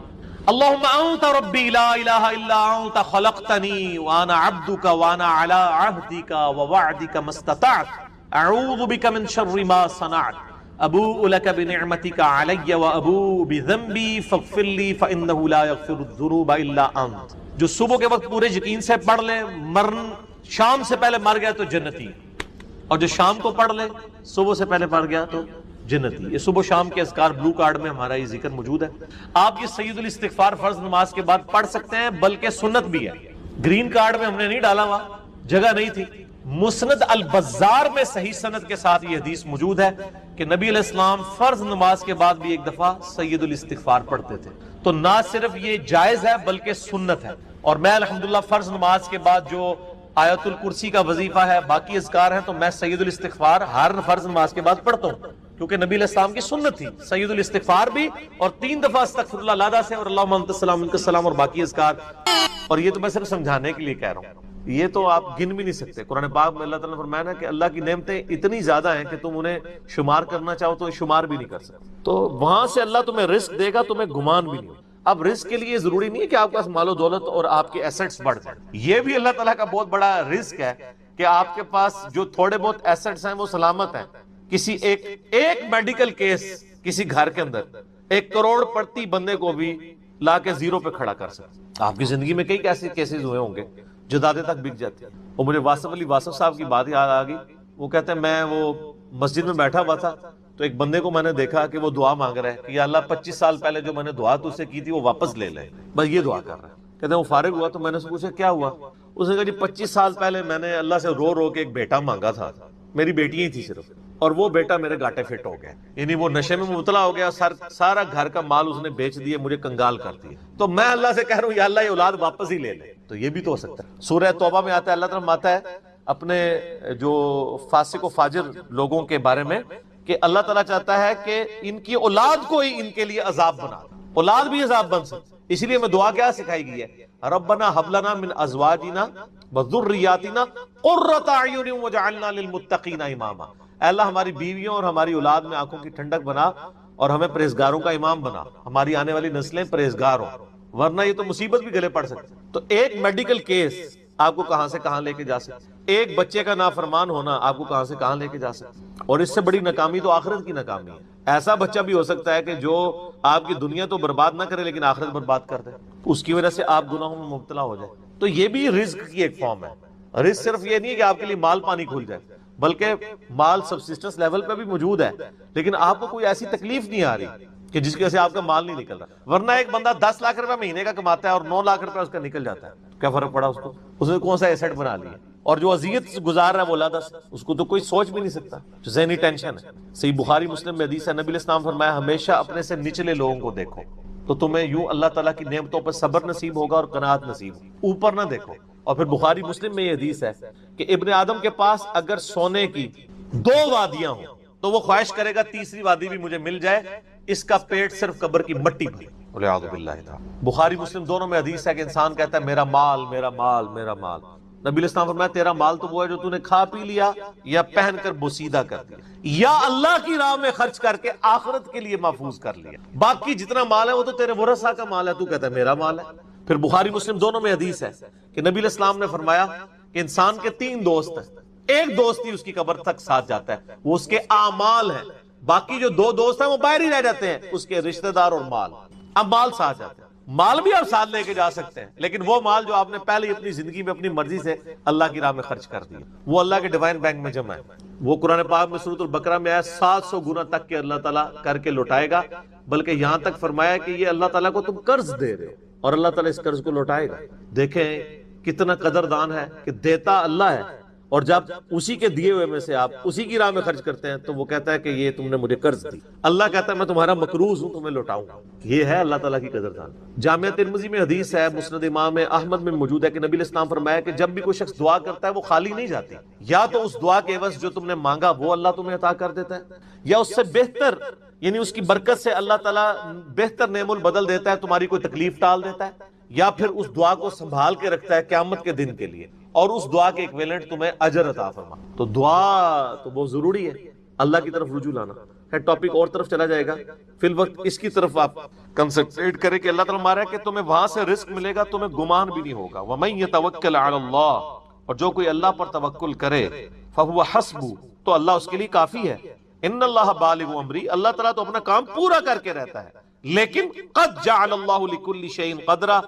اللہم انت ربی لا الہ الا انت خلقتنی وانا عبدک وانا علی عہدک ووعدک ما استطعت اعوذ بک من شر ما صنعت ابوء لک بنعمتک علی وابوء بذنبی فاغفر لی فانہ لا یغفر الذنوب الا انت. جو صبح کے وقت پورے یقین سے پڑھ لے، شام سے پہلے مر گیا تو جنتی، اور جو شام کو پڑھ لے صبح سے پہلے مر گیا تو جنتی. یہ صبح و شام کے اذکار بلو کارڈ میں ہمارا یہ ذکر موجود ہے. آپ یہ سید الاستغفار فرض نماز کے بعد پڑھ سکتے ہیں، بلکہ سنت بھی ہے. گرین کارڈ میں ہم نے نہیں ڈالا ہوا، جگہ نہیں تھی. مسند البزار میں صحیح سند کے ساتھ یہ حدیث موجود ہے کہ نبی علیہ السلام فرض نماز کے بعد بھی ایک دفعہ سید الاستغفار پڑھتے تھے. تو نہ صرف یہ جائز ہے بلکہ سنت ہے. اور میں الحمدللہ فرض نماز کے بعد جو آیت الکرسی کا وظیفہ ہے، باقی اذکار ہیں، تو میں سید الاستغفار ہر فرض نماز کے بعد پڑھتا ہوں، کیونکہ نبی علیہ السلام کی سنت تھی سید الاستغفار بھی، اور 3 دفعہ استغفر اللہ لادا سے، اور اللہم انت السلام منک السلام، اور باقی اذکار. اور یہ تو میں صرف سمجھانے کے لیے کہہ رہا ہوں، یہ تو آپ گن بھی نہیں سکتے. قرآن پاک میں اللہ تعالیٰ نے فرمایا نا کہ اللہ کی نعمتیں اتنی زیادہ ہیں کہ تم انہیں شمار کرنا چاہو تو شمار بھی نہیں کر سکتے. تو وہاں سے اللہ تمہیں رزق دے گا، تمہیں گمان بھی نہیں ہوگا. اب رزق کے لیے ضروری نہیں ہے کہ آپ کے پاس مال و دولت اور آپ کے ایسٹس بڑھ جائیں. یہ بھی اللہ تعالیٰ کا بہت بڑا رزق ہے کہ آپ کے پاس جو تھوڑے بہت ایسٹس ہیں وہ سلامت ہیں. کسی ایک میڈیکل کیس کسی گھر کے اندر 1 کروڑ پڑتی بندے کو بھی لا کے زیرو پہ کھڑا کر سکتے. آپ کی زندگی میں کئی ایسے کیسز ہوئے ہوں گے جو دادے تک بک جاتے ہیں. اور مجھے واصف علی واصف صاحب کی بات یاد آ گئی. وہ کہتے ہیں میں وہ مسجد میں بیٹھا ہوا تھا تو ایک بندے کو میں نے دیکھا کہ وہ دعا مانگ رہا ہے کہ یا اللہ 25 سال پہلے جو میں نے دعا تجھ سے کی تھی وہ واپس لے لے، بس یہ دعا کر رہا ہے. کہتے ہیں وہ فارغ ہوا تو میں نے اس سے پوچھا کیا ہوا؟ اس نے کہا جی 25 سال پہلے میں نے اللہ سے رو رو کے ایک بیٹا مانگا تھا، میری بیٹی ہی تھی صرف، اور وہ بیٹا میرے گاٹے فٹ ہو گیا، یعنی وہ نشے میں مبتلا ہو گیا، سارا گھر کا مال اس نے بیچ دیا، مجھے کنگال کر دیا. تو میں اللہ سے کہہ رہا ہوں یا اللہ یہ اولاد واپس ہی لے لے. تو یہ بھی تو ہو سکتا ہے. سورہ توبہ میں آتا ہے، اللہ تعالیٰ آتا ہے اپنے جو فاسق و فاجر لوگوں کے بارے میں کہ اللہ تعالیٰ چاہتا ہے کہ ان کی اولاد کو ہی ان کے لیے عذاب بنا، اولاد بھی عذاب بن سکتی. اس لیے میں دعا کیا سکھائی گئی ہے، ربنا ھب لنا من ازواجنا وذریاتنا قرۃ اعین واجعلنا للمتقین اماما. اے اللہ ہماری بیویوں اور ہماری اولاد میں آنکھوں کی ٹھنڈک بنا اور ہمیں پرہیزگاروں کا امام بنا، ہماری آنے والی نسلیں پرہیزگار ہوں، ورنہ یہ تو مصیبت بھی گلے پڑ سکتی. تو ایک میڈیکل کیس آپ کو کہاں سے کہاں لے کے جا سکتے، ایک بچے کا نافرمان ہونا آپ کو کہاں سے کہاں لے کے جا سکتے. اور اس سے بڑی ناکامی تو آخرت کی ناکامی ہے. ایسا بچہ بھی ہو سکتا ہے کہ جو آپ کی دنیا تو برباد نہ کرے لیکن آخرت برباد کر دے، اس کی وجہ سے آپ گناہوں میں مبتلا ہو جائے. تو یہ بھی رزق کی ایک فارم ہے. رزق صرف یہ نہیں ہے کہ آپ کے لیے مال پانی کھل جائے، بلکہ مال سبسسٹنس لیول پہ بھی موجود ہے، لیکن آپ کو کوئی ایسی تکلیف نہیں آ رہی کہ جس کی وجہ سے آپ کا مال نہیں نکل رہا. ورنہ ایک بندہ 10 لاکھ روپے مہینے کا کماتا ہے اور 9 لاکھ روپے اس کا نکل جاتا ہے، کیا فرق پڑا اس کو؟ اس نے کون سا ایسٹ بنا لیا؟ اور جو اذیت گزار رہا ہے وہ اولاد اس کو تو کوئی سوچ بھی نہیں سکتا، ذہنی ٹینشن ہے. صحیح بخاری مسلم میں حدیث ہے، نبی علیہ السلام فرمایا ہمیشہ اپنے سے نچلے لوگوں کو دیکھو تو تمہیں یوں اللہ تعالیٰ کی نعمتوں پر صبر نصیب ہوگا اور قناعت نصیب ہوگی، اوپر نہ دیکھو. اور پھر بخاری مسلم میں یہ حدیث ہے کہ ابن آدم کے پاس اگر سونے کی 2 وادیاں ہوں تو وہ خواہش کرے گا تیسری وادی بھی مجھے مل جائے، اس کا پیٹ صرف قبر کی مٹی بھری. والعیاذ باللہ تعالی. بخاری مسلم دونوں میں حدیث ہے کہ انسان کہتا ہے میرا مال میرا مال میرا مال. نبی علیہ السلام فرمایا تیرا مال تو وہ ہے جو تو نے کھا پی لیا یا پہن کر بوسیدہ کر دیا یا اللہ کی راہ میں خرچ کر کے آخرت کے لیے محفوظ کر لیا. باقی جتنا مال ہے وہ تو تیرے ورثہ کا مال ہے، تو کہتا ہے میرا مال ہے. پھر بخاری مسلم دونوں میں حدیث ہے کہ نبی علیہ السلام نے فرمایا کہ انسان کے 3 دوست ہیں، ایک دوست ہی اس کی قبر تک ساتھ جاتا ہے، وہ اس کے اعمال ہیں. باقی جو 2 دوست ہیں وہ باہر ہی رہ جاتے ہیں، اس کے رشتہ دار اور مال. اب مال ساتھ جاتے ہیں، مال بھی آپ ساتھ لے کے جا سکتے ہیں، لیکن وہ مال جو آپ نے پہلے اپنی زندگی میں اپنی مرضی سے اللہ کی راہ میں خرچ کر دیا وہ اللہ کے ڈیوائن بینک میں جمع ہے. وہ قرآن پاک میں سورۃ البقرہ میں آیا 700 گنا تک کے اللہ تعالیٰ کر کے لوٹائے گا، بلکہ یہاں تک فرمایا کہ یہ اللہ تعالیٰ کو تم قرض دے رہے ہو اور اللہ تعالیٰ اس قرض کو لوٹائے گا. دیکھیں کتنا قدردان ہے کہ دیتا اللہ ہے، اور جب اسی کے دیے ہوئے میں سے آپ اسی کی راہ میں خرچ کرتے ہیں تو وہ کہتا ہے کہ یہ تم نے مجھے قرض دی. اللہ کہتا ہے میں تمہارا مقروض ہوں، تمہیں لوٹاؤں گا. یہ ہے اللہ تعالیٰ کی قدردان. جامعہ ترمذی میں حدیث ہے، مسند امام احمد میں موجود ہے کہ نبی علیہ السلام فرمایا کہ جب بھی کوئی شخص دعا کرتا ہے وہ خالی نہیں جاتی، یا تو اس دعا کے عوض جو تم نے مانگا وہ اللہ تمہیں عطا کر دیتا ہے، یا اس سے بہتر یعنی اس کی برکت سے اللہ تعالیٰ بہتر نعم البدل دیتا ہے، تمہاری کوئی تکلیف ٹال دیتا ہے، یا پھر اس دعا کو سنبھال کے رکھتا ہے قیامت کے دن کے لیے اور اس دعا کے ایکویلنٹ تمہیں اجر عطا فرما. تو دعا تو بہت ضروری ہے، اللہ کی طرف رجوع لانا ہے. ٹاپک اور طرف چلا جائے گا، فی الوقت اس کی طرف آپ کنسنٹریٹ کریں کہ اللہ تعالیٰ مارا ہے کہ تمہیں وہاں سے رزق ملے گا، تمہیں گمان بھی نہیں ہوگا. وَمَن يَتَوَكَّلْ عَلَى اللَّهِ، اور جو کوئی اللہ پر توکل کرے فَهُوَ حَسْبُهُ، تو اللہ اس کے لیے کافی ہے. ان اللہ بالغ امری، اللہ تعالیٰ تو اپنا کام پورا کر کے رہتا ہے. لیکن قد جعل اللہ لكل شيء قدرا،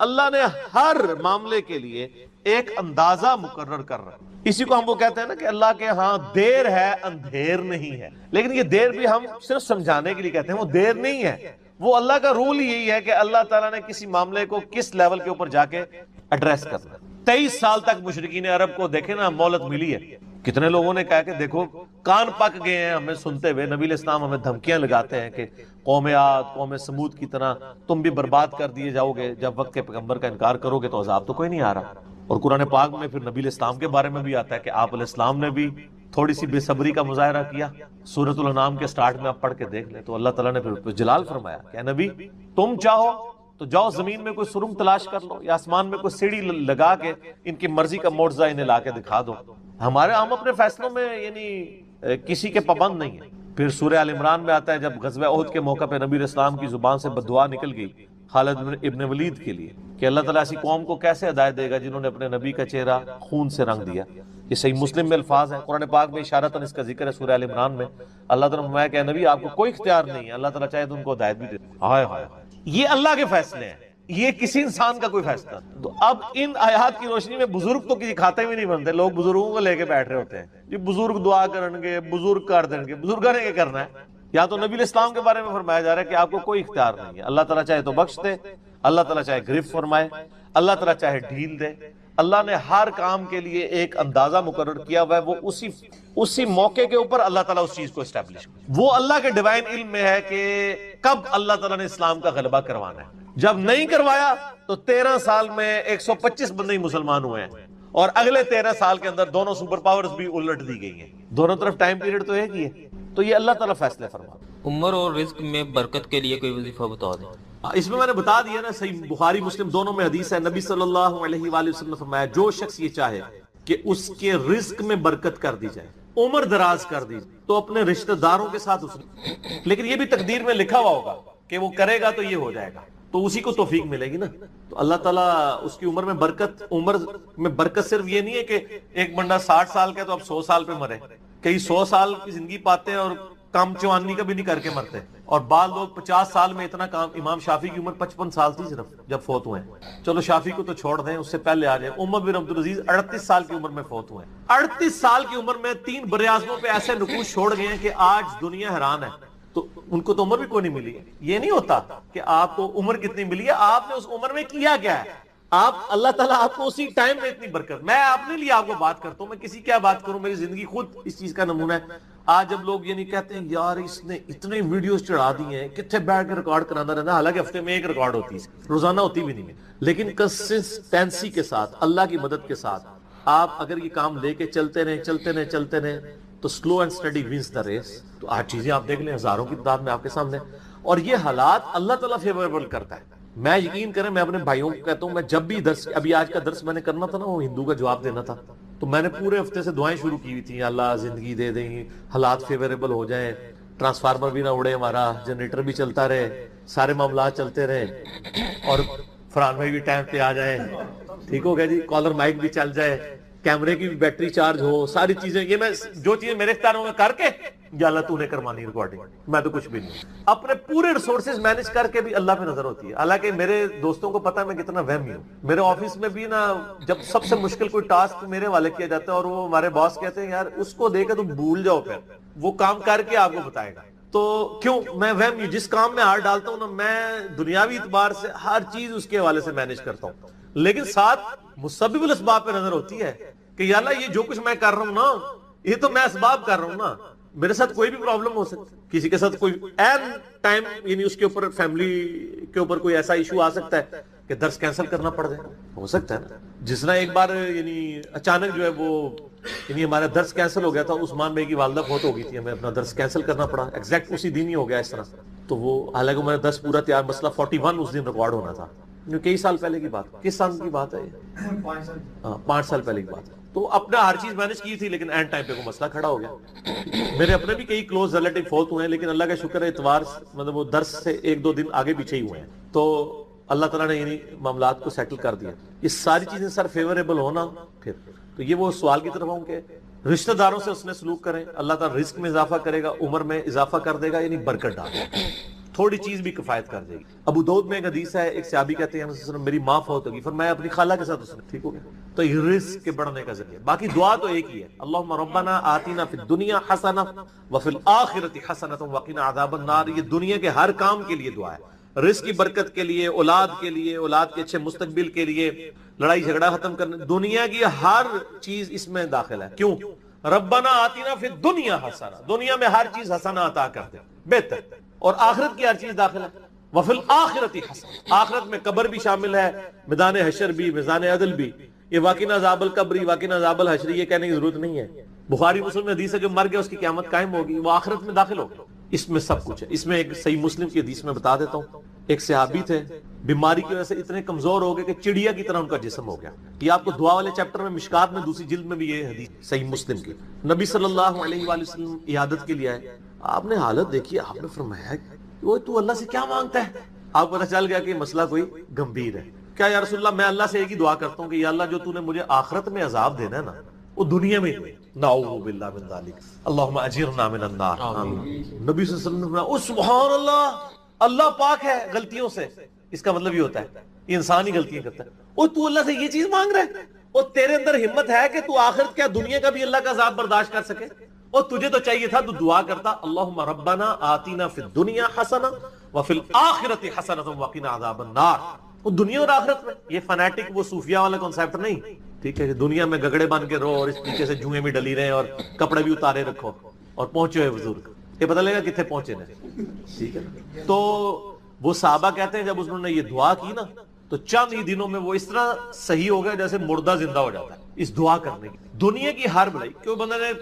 اللہ نے ہر معاملے کے لیے ایک اندازہ مقرر کر رہا ہے. اسی کو ہم وہ کہتے ہیں نا کہ اللہ کے ہاں دیر ہے اندھیر نہیں ہے. لیکن یہ دیر بھی ہم صرف سمجھانے کے لیے کہتے ہیں, وہ دیر نہیں ہے. وہ اللہ کا رول یہی ہے کہ اللہ تعالیٰ نے کسی معاملے کو کس لیول کے اوپر جا کے ایڈریس کرنا. 23 سال تک مشرکین عرب کو دیکھیں نا مہلت ملی ہے. کتنے لوگوں نے کہا کہ دیکھو کان پک گئے ہیں ہمیں سنتے ہوئے, نبی علیہ السلام ہمیں دھمکیاں لگاتے ہیں کہ قوم عاد قوم سمود کی طرح تم بھی برباد کر دیے جاؤ گے, جب وقت کے پیغمبر کا انکار کرو گے تو عذاب تو کوئی نہیں آ رہا. اور قرآن پاک میں پھر نبی علیہ السلام کے بارے میں بھی آتا ہے کہ آپ علیہ السلام نے بھی تھوڑی سی بے صبری کا مظاہرہ کیا. سورۃ الانعام کے سٹارٹ میں آپ پڑھ کے دیکھ لیں تو اللہ تعالیٰ نے پھر جلال فرمایا کہ اے نبی تم چاہو تو جاؤ زمین میں کوئی سرنگ تلاش کر لو یا آسمان میں کوئی سیڑھی لگا کے ان کی مرضی کا معجزہ انہیں لا کے دکھا دو. ہم اپنے فیصلوں میں یعنی کسی کے پابند نہیں ہیں. پھر سورہ آل عمران میں آتا ہے جب غزوہ احد کے موقع پہ نبی علیہ السلام کی زبان سے بددعا نکل گئی خالد ابن ولید کے لیے کہ اللہ تعالیٰ ایسی قوم کو کیسے ہدایت دے گا جنہوں نے اپنے نبی کا چہرہ خون سے رنگ دیا. یہ صحیح مسلم میں الفاظ ہیں, قرآن پاک میں اشارتاً اس کا ذکر ہے. سورہ آل عمران میں اللہ تعالیٰ نے فرمایا کہ نبی آپ کو کوئی اختیار نہیں ہے, اللہ تعالیٰ چاہے تو ان کو ہدایت بھی دے. ہائے ہائے, یہ اللہ کے فیصلے ہیں, یہ کسی انسان کا کوئی فیصلہ. تو اب ان آیات کی روشنی میں بزرگ تو کسی کھاتے بھی نہیں بنتے. لوگ بزرگوں کو لے کے بیٹھ رہے ہوتے ہیں جی بزرگ دعا کریں گے, بزرگ کر دیں گے. بزرگوں نے کیا کرنا ہے؟ یا تو نبی علیہ السلام کے بارے میں فرمایا جا رہا ہے کہ آپ کو کوئی اختیار نہیں ہے, اللہ تعالیٰ چاہے تو بخش دے, اللہ تعالیٰ چاہے گرفت فرمائے, اللہ تعالیٰ چاہے ڈھیل دے. اللہ نے ہر کام کے لیے ایک اندازہ مقرر کیا ہوا ہے, وہ اسی موقع کے اوپر اللہ تعالیٰ اس چیز کو اسٹیبلش. وہ اللہ کے ڈیوائن علم میں ہے کہ کب اللہ تعالیٰ نے اسلام کا غلبہ کروانا ہے. جب نہیں کروایا تو 13 سال میں 125 بندے ہی مسلمان ہوئے ہیں, اور اگلے 13 سال کے اندر دونوں سپر پاورز بھی الٹ دی گئی ہیں. دونوں طرف ٹائم پیریڈ تو ایک ہی ہے. تو یہ اللہ تعالیٰ فیصلے فرما. عمر اور رزق میں برکت کے لیے کوئی وظیفہ بتا دیں. اس میں نے بتا دیا نا, صحیح بخاری مسلم دونوں میں حدیث ہے. نبی صلی اللہ علیہ وآلہ وسلم نے فرمایا جو شخص یہ چاہے کہ اس کے رزق میں برکت کر دی جائے, عمر دراز کر دی, تو اپنے رشتہ داروں کے ساتھ اس نے, لیکن یہ بھی تقدیر میں لکھا ہوا ہوگا کہ وہ کرے گا تو یہ ہو جائے گا, تو اسی کو توفیق ملے گی نا. تو اللہ تعالیٰ اس کی عمر میں برکت صرف یہ نہیں ہے کہ ایک بندہ 60 سال کا تو اب 100 سال پہ مرے. کئی 100 سال کی زندگی پاتے ہیں اور کام چوانی کا بھی نہیں کر کے مرتے, اور بعض لوگ 50 سال میں اتنا کام. امام شافعی کی عمر 55 سال تھی صرف جب فوت ہوئے ہیں. چلو شافعی کو تو چھوڑ دیں, اس سے پہلے آ جائیں. عمر بن عبدالعزیز 38 سال کی عمر میں فوت ہوئے ہیں. 38 سال کی عمر میں 3 براعظموں پہ ایسے نقوش چھوڑ گئے ہیں کہ آج دنیا حیران ہے. تو ان کو تو عمر بھی کوئی نہیں ملی. یہ نہیں ہوتا کہ آپ کو عمر کتنی ملی ہے, آپ نے اس عمر میں کیا کیا ہے. آپ اللہ تعالیٰ آپ کو اسی ٹائم میں اتنی برکت. میں اپنے لیے آپ کو بات کرتا ہوں, میں کسی کیا بات کروں, میری زندگی خود اس چیز کا نمونہ ہے. آج جب لوگ یہ نہیں کہتے ہیں یار اس نے اتنے ویڈیوز چڑھا دی ہیں, کتنے بیٹھ کے ریکارڈ کرانا رہتا ہے, حالانکہ ہفتے میں ایک ریکارڈ ہوتی ہے, روزانہ ہوتی بھی نہیں ہے. لیکن کنسسٹینسی کے ساتھ, اللہ کی مدد کے ساتھ آپ اگر یہ کام لے کے چلتے رہیں تو slow and steady wins the race. تو آج چیزیں آپ دیکھ لیں ہزاروں کی تعداد میں آپ کے سامنے, اور یہ حالات اللہ تعالیٰ فیوریبل کرتا ہے. میں یقین کریں, میں اپنے بھائیوں کو کہتا ہوں, میں جب بھی ابھی آج کا درس میں نے کرنا تھا نا, وہ ہندو کا جواب دینا تھا, تو میں نے پورے ہفتے سے دعائیں شروع کی ہوئی تھی, اللہ زندگی دے دیں, حالات فیوریبل ہو جائیں, ٹرانسفارمر بھی نہ اڑے, ہمارا جنریٹر بھی چلتا رہے, سارے معاملات چلتے رہے, اور فرحان بھائی بھی ٹائم پہ آ جائیں, ٹھیک ہو گیا جی, کالر مائک بھی چل جائے, کیمرے کی بھی بیٹری چارج ہو, ساری چیزیں. یہ میں جو چیزیں میرے اختیار میں کر کے, یا اللہ تو نے کروانی ریکارڈنگ, میں تو کچھ بھی نہیں. اپنے پورے ریسورسز مینج کر کے بھی اللہ پہ نظر ہوتی ہے. حالانکہ میرے دوستوں کو پتا ہے میں کتنا وہمی ہوں. میرے آفس میں بھی نا جب سب سے مشکل کوئی ٹاسک میرے والے کیا جاتا ہے, اور وہ ہمارے باس کہتے ہیں یار اس کو دے کے تم بھول جاؤ, پھر وہ کام کر کے آپ کو بتائے گا. تو کیوں میں وہم ہوں, جس کام میں ہاتھ ڈالتا ہوں نا, میں دنیاوی اعتبار سے ہر چیز اس کے حوالے سے مینج کرتا ہوں, لیکن ساتھ مسبب الاسباب پہ نظر ہوتی ہے کہ یا اللہ یہ جو کچھ میں کر رہا ہوں نا, یہ تو میں اسباب کر رہا ہوں نا, میرے ساتھ کوئی بھی پرابلم ہو سکتی, کسی کے ساتھ کوئی این ٹائم یعنی اس کے اوپر فیملی کے اوپر کوئی ایسا ایشو آ سکتا ہے کہ درس کینسل کرنا پڑ جائے, ہو سکتا ہے نا. جس طرح ایک بار یعنی اچانک جو ہے وہ یعنی ہمارا درس کینسل ہو گیا تھا, عثمان بھائی کی والدہ فوت ہو گئی تھی, ہمیں اپنا درس کینسل کرنا پڑا, ایگزیکٹ اسی دن ہی ہو گیا اس طرح. تو وہ حالانکہ ہمارا درس پورا تیار, مسئلہ 41 اس دن ریکارڈ ہونا تھا, کئی سال پہلے کی بات. کس سال کی بات ہے یہ؟ 5 سال پہلے کی بات ہے. تو اپنا ہر چیز مینج کی تھی, لیکن اینڈ ٹائم پہ کوئی مسئلہ کھڑا ہو گیا. میرے اپنے بھی کئی کلوز ریلیٹیو فوت ہوئے ہیں, لیکن اللہ کا شکر ہے اتوار مطلب وہ درس سے 1-2 دن آگے پیچھے ہی ہوئے ہیں, تو اللہ تعالیٰ نے یعنی معاملات کو سیٹل کر دیا. یہ ساری چیزیں سر فیوریبل ہونا, پھر تو یہ وہ سوال کی طرف ہوں کہ رشتہ داروں سے اس نے سلوک کریں, اللہ تعالیٰ رزق میں اضافہ کرے گا, عمر میں اضافہ کر دے گا, یعنی برکت ڈالے. تھوڑی چیز بھی کفایت کر جائے گی. ابو داؤد میں ایک حدیث ہے, ایک صحابی کہتے ہیں میری ماں فوت ہوگی, فرمایا اپنی خالہ کے ساتھ اس نے, ٹھیک ہو گیا. تو یہ رزق کے بڑھنے کا ذریعہ. باقی دعا تو ایک ہی ہے, اللہم ربنا آتنا فی الدنیا حسنہ وفی الآخرۃ حسنۃ وقنا عذاب النار. یہ دنیا کے ہر کام کے لیے دعا ہے, رزق کی برکت کے لیے, اولاد کے لیے, اولاد کے اچھے مستقبل کے لیے, لڑائی جھگڑا ختم کرنے, دنیا کی ہر چیز اس میں داخل ہے. کیوں؟ ربنا آتنا فی الدنیا حسنہ, دنیا میں ہر چیز حسنہ عطا کرتے بہتر, اور آخرت کی ہر چیز داخل ہے. وفی الآخرۃ حسنہ, آخرت میں قبر بھی شامل ہے, میدان حشر بھی, میدان عدل بھی. یہ واقعنا عذاب القبری, واقعنا عذاب الحشری, یہ کہنے کی ضرورت نہیں ہے. بخاری مسلم میں حدیث ہے جو مر گیا اس کی قیامت قائم ہوگی, وہ آخرت میں داخل ہوگا. اس میں سب کچھ ہے. اس میں ایک صحیح مسلم کی حدیث میں بتا دیتا ہوں, ایک صحابی تھے, بیماری کی وجہ سے اتنے کمزور ہو گئے کہ چڑیا کی طرح ان کا جسم ہو گیا. یہ آپ کو دعا والے چیپٹر میں مشکات میں دوسری جلد میں بھی یہ حدیث صحیح مسلم کی. نبی صلی اللہ علیہ وآلہ وسلم عیادت کے لیے آئے, آپ نے حالت دیکھی, آپ نے فرمایا وہ تو اللہ سے کیا مانگتا ہے؟ آپ کو پتہ چل گیا کہ مسئلہ کوئی گمبھیر ہے. کیا یا رسول اللہ, میں اللہ سے ایک ہی دعا کرتا ہوں کہ یا اللہ جو تو نے مجھے آخرت میں عذاب دینا ہے نا, وہ دنیا میں نعوذ باللہ من ذالک, اللہم اجرنا من النار. نبی صلی اللہ علیہ وسلم نے فرمایا او سبحان اللہ, اللہ پاک ہے غلطیوں سے. اس کا مطلب یہ ہوتا ہے یہ انسان ہی غلطیاں کرتا ہے. او تو اللہ سے یہ چیز مانگ رہا ہے, اور تیرے اندر ہمت ہے کہ تو آخرت کیا دنیا کا بھی اللہ کا عذاب برداشت کر سکے؟ اور تجھے تو چاہیے تھا تو دعا کرتا اللہم ربنا آتینا فی الدنیا حسنہ وفی الآخرۃ حسنۃ وقنا عذاب النار. وہ دنیا اور آخرت میں, یہ فنیٹک وہ صوفیہ والا کنسیپٹ نہیں, ٹھیک ہے, دنیا میں گگڑے بن کے رہو اور اس طریقے سے جوئیں بھی ڈلی رہے اور کپڑے بھی اتارے رکھو اور پہنچے ہوئے بزرگ, یہ پتہ لگا کتنے پہنچے نے, ٹھیک ہے. تو وہ صحابہ کہتے ہیں جب انہوں نے یہ دعا کی نا تو چند ہی دنوں میں وہ اس طرح صحیح ہو گیا جیسے مردہ زندہ ہو جاتا ہے اس دعا کرنے کی. دنیا کی ہر بھلائی, کیوں بندہ نے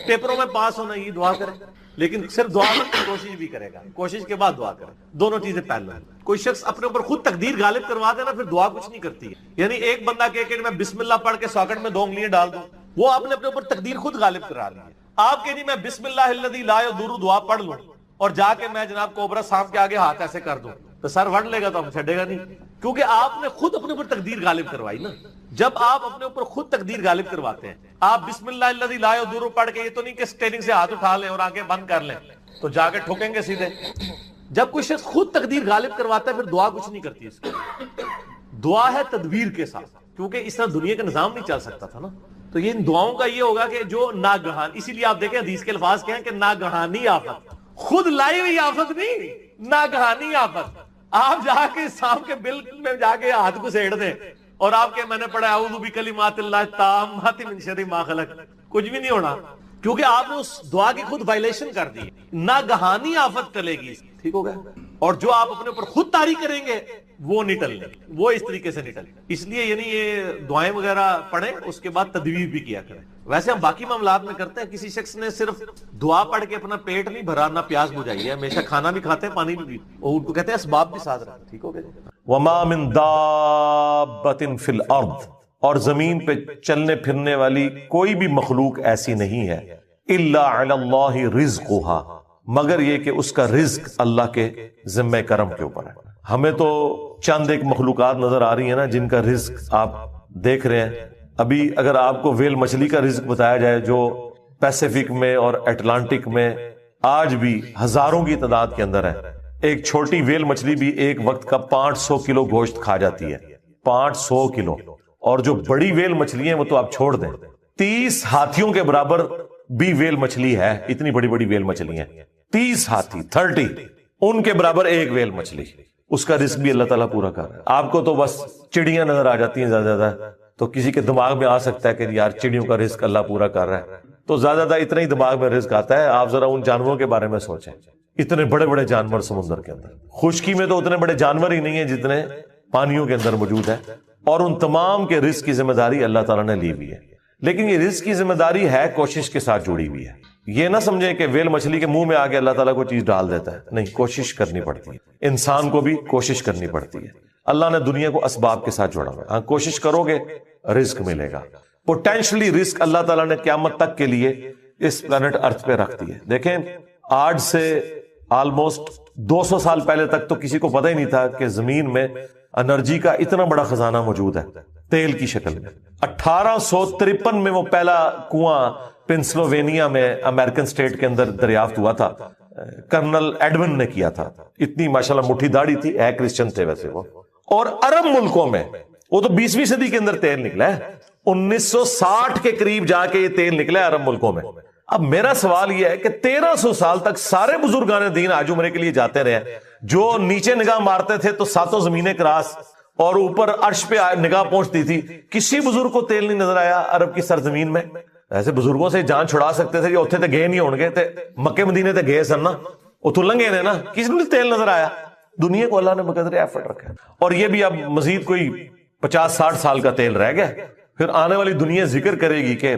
پیپروں میں پاس ہونا یہ دعا کرے, لیکن صرف دعا کرنے کی کوشش بھی کرے گا, کوشش کے بعد دعا کرے, دونوں چیزیں پہلے ہیں. کوئی شخص اپنے اوپر خود تقدیر غالب کروا دے نا, پھر دعا کچھ نہیں کرتی ہے. یعنی ایک بندہ کہ میں بسم اللہ پڑھ کے ساکٹ میں 2 انگلیاں ڈال دوں, وہ آپ نے اپنے اوپر تقدیر خود غالب کرا لی ہے. آپ کہ جی میں بسم اللہ الذی لا یضر دعا پڑھ لوں اور جا کے میں جناب کوبرا سانپ کے آگے ہاتھ ایسے کر دوں تو سر وڑ لے گا تو ہم چھڑے گا نہیں, کیونکہ آپ نے خود اپنے اوپر تقدیر غالب کروائی نا. جب آپ اپنے اوپر خود تقدیر غالب کرواتے ہیں, آپ بسم اللہ الذی لا یضر پڑھ کے, یہ تو نہیں کہ اسٹیئرنگ سے ہاتھ اٹھا لیں اور آنکھیں بند کر لیں تو جا کے ٹھوکیں گے سیدھے. جب کوئی شخص خود تقدیر غالب کرواتا ہے پھر دعا کچھ نہیں کرتی. اس کی دعا ہے تدبیر کے ساتھ, کیونکہ اس طرح دنیا کا نظام نہیں چل سکتا تھا نا. تو یہ ان دعاؤں کا یہ ہوگا کہ جو ناگہان, اسی لیے آپ دیکھیں حدیث کے الفاظ کیا ہیں کہ ناگہانی آفت, خود لائی ہوئی آفت نہیں, ناگہانی آفت. آپ جا کے سانپ کے بل میں جا کے ہاتھ کو سیڑ دیں اور آپ کے میں نے پڑھا اعوذ بکلمات اللہ التامات من شر ما خلق, کچھ بھی نہیں ہونا, کیونکہ آپ نے اس دعا کی خود وائلیشن کر دی. ناگہانی آفت ٹلے گی, ٹھیک ہو گیا. اور جو آپ اپنے اوپر خود طاری کریں گے وہ نہیں ٹلنے, وہ اس طریقے سے نہیں ٹلے. اس لیے یعنی یہ دعائیں وغیرہ پڑھیں, اس کے بعد تدبیر بھی کیا کریں. ویسے ہم باقی معاملات میں کرتے ہیں, کسی شخص نے صرف دعا پڑھ کے اپنا پیٹ نہیں بھرا, نہ پیاس بجھائی ہے, ہمیشہ کھانا بھی کھاتے ہیں پانی بھی, اور ان کو کہتے ہیں اسباب بھی ساتھ رکھیں, ٹھیک ہو گیا. وما من دابۃ فی الارض, اور زمین پہ چلنے پھرنے والی کوئی بھی مخلوق ایسی نہیں ہے, الا علی اللہ رزقها, مگر یہ کہ اس کا رزق اللہ کے ذمہ کرم کے اوپر ہے. ہمیں تو چند ایک مخلوقات نظر آ رہی ہیں نا جن کا رزق آپ دیکھ رہے ہیں. ابھی اگر آپ کو ویل مچھلی کا رزق بتایا جائے جو پیسیفک میں اور اٹلانٹک میں آج بھی ہزاروں کی تعداد کے اندر ہے, ایک چھوٹی ویل مچھلی بھی ایک وقت کا 500 کلو گوشت کھا جاتی ہے, 500 کلو. اور جو بڑی ویل مچھلی ہیں وہ تو آپ چھوڑ دیں, 30 ہاتھیوں کے برابر بھی ویل مچھلی ہے, اتنی بڑی بڑی ویل مچھلی ہیں, 30 ہاتھی 30 ان کے برابر ایک ویل مچھلی. اس کا رزق بھی اللہ تعالیٰ پورا کر رہا ہے. آپ کو تو بس چڑیاں نظر آ جاتی ہیں زیادہ زیادہ, تو کسی کے دماغ میں آ سکتا ہے کہ یار چڑیوں کا رزق اللہ پورا کر رہا ہے, تو زیادہ زیادہ اتنا ہی دماغ میں رزق آتا ہے. آپ ذرا ان جانوروں کے بارے میں سوچیں, اتنے بڑے بڑے جانور سمندر کے اندر, خشکی میں تو اتنے بڑے جانور ہی نہیں ہیں جتنے پانیوں کے اندر موجود ہیں, اور ان تمام کے رزق کی ذمہ داری اللہ تعالیٰ نے لی ہوئی ہے. لیکن یہ رزق کی ذمہ داری ہے کوشش کے ساتھ جڑی ہوئی ہے. یہ نہ سمجھیں کہ ویل مچھلی کے منہ میں آگے اللہ تعالیٰ کو چیز ڈال دیتا ہے, نہیں, کوشش کرنی پڑتی ہے, انسان کو بھی کوشش کرنی پڑتی ہے. اللہ نے دنیا کو اسباب کے ساتھ جوڑا ہوا ہے. ہاں کوشش کرو گے رزق ملے گا. پوٹینشلی رزق اللہ تعالیٰ نے قیامت تک کے لیے اس پلانٹ ارتھ پہ رکھ دی ہے. دیکھیں آج سے آلموسٹ 200 سال پہلے تک تو کسی کو پتہ ہی نہیں تھا کہ زمین میں انرجی کا اتنا بڑا خزانہ موجود ہے تیل کی شکل میں. 1853 میں وہ پہلا کنواں پنسلوینیا میں امریکن سٹیٹ کے اندر دریافت ہوا تھا. کرنل ایڈون نے کیا تھا. اتنی ماشاءاللہ مٹھی داڑھی تھی, ہے کرسچن تھے ویسے وہ. اور عرب ملکوں میں وہ تو 20ویں صدی کے اندر تیل نکلا ہے, 1960 کے قریب جا کے یہ تیل نکلا ہے عرب ملکوں میں. اب میرا سوال یہ ہے کہ 1300 سال تک سارے بزرگان دین آج عمرے کے لیے جاتے رہے, جو نیچے نگاہ مارتے تھے تو ساتوں زمینیں کراس اور اوپر عرش پہ نگاہ پہنچتی تھی, کسی بزرگ کو تیل نہیں نظر آیا عرب کی سرزمین میں. ایسے بزرگوں سے جان چھڑا سکتے تھے, جو اتنے تے گئے نہیں ہون گے, تے مکے مدینے تے گئے سن نا, اتوں لنگے نے نا, کسی نے تیل نظر آیا. دنیا کو اللہ نے بقدر ایفرٹ رکھا, اور یہ بھی اب مزید کوئی 50-60 سال کا تیل رہ گیا. پھر آنے والی دنیا ذکر کرے گی کہ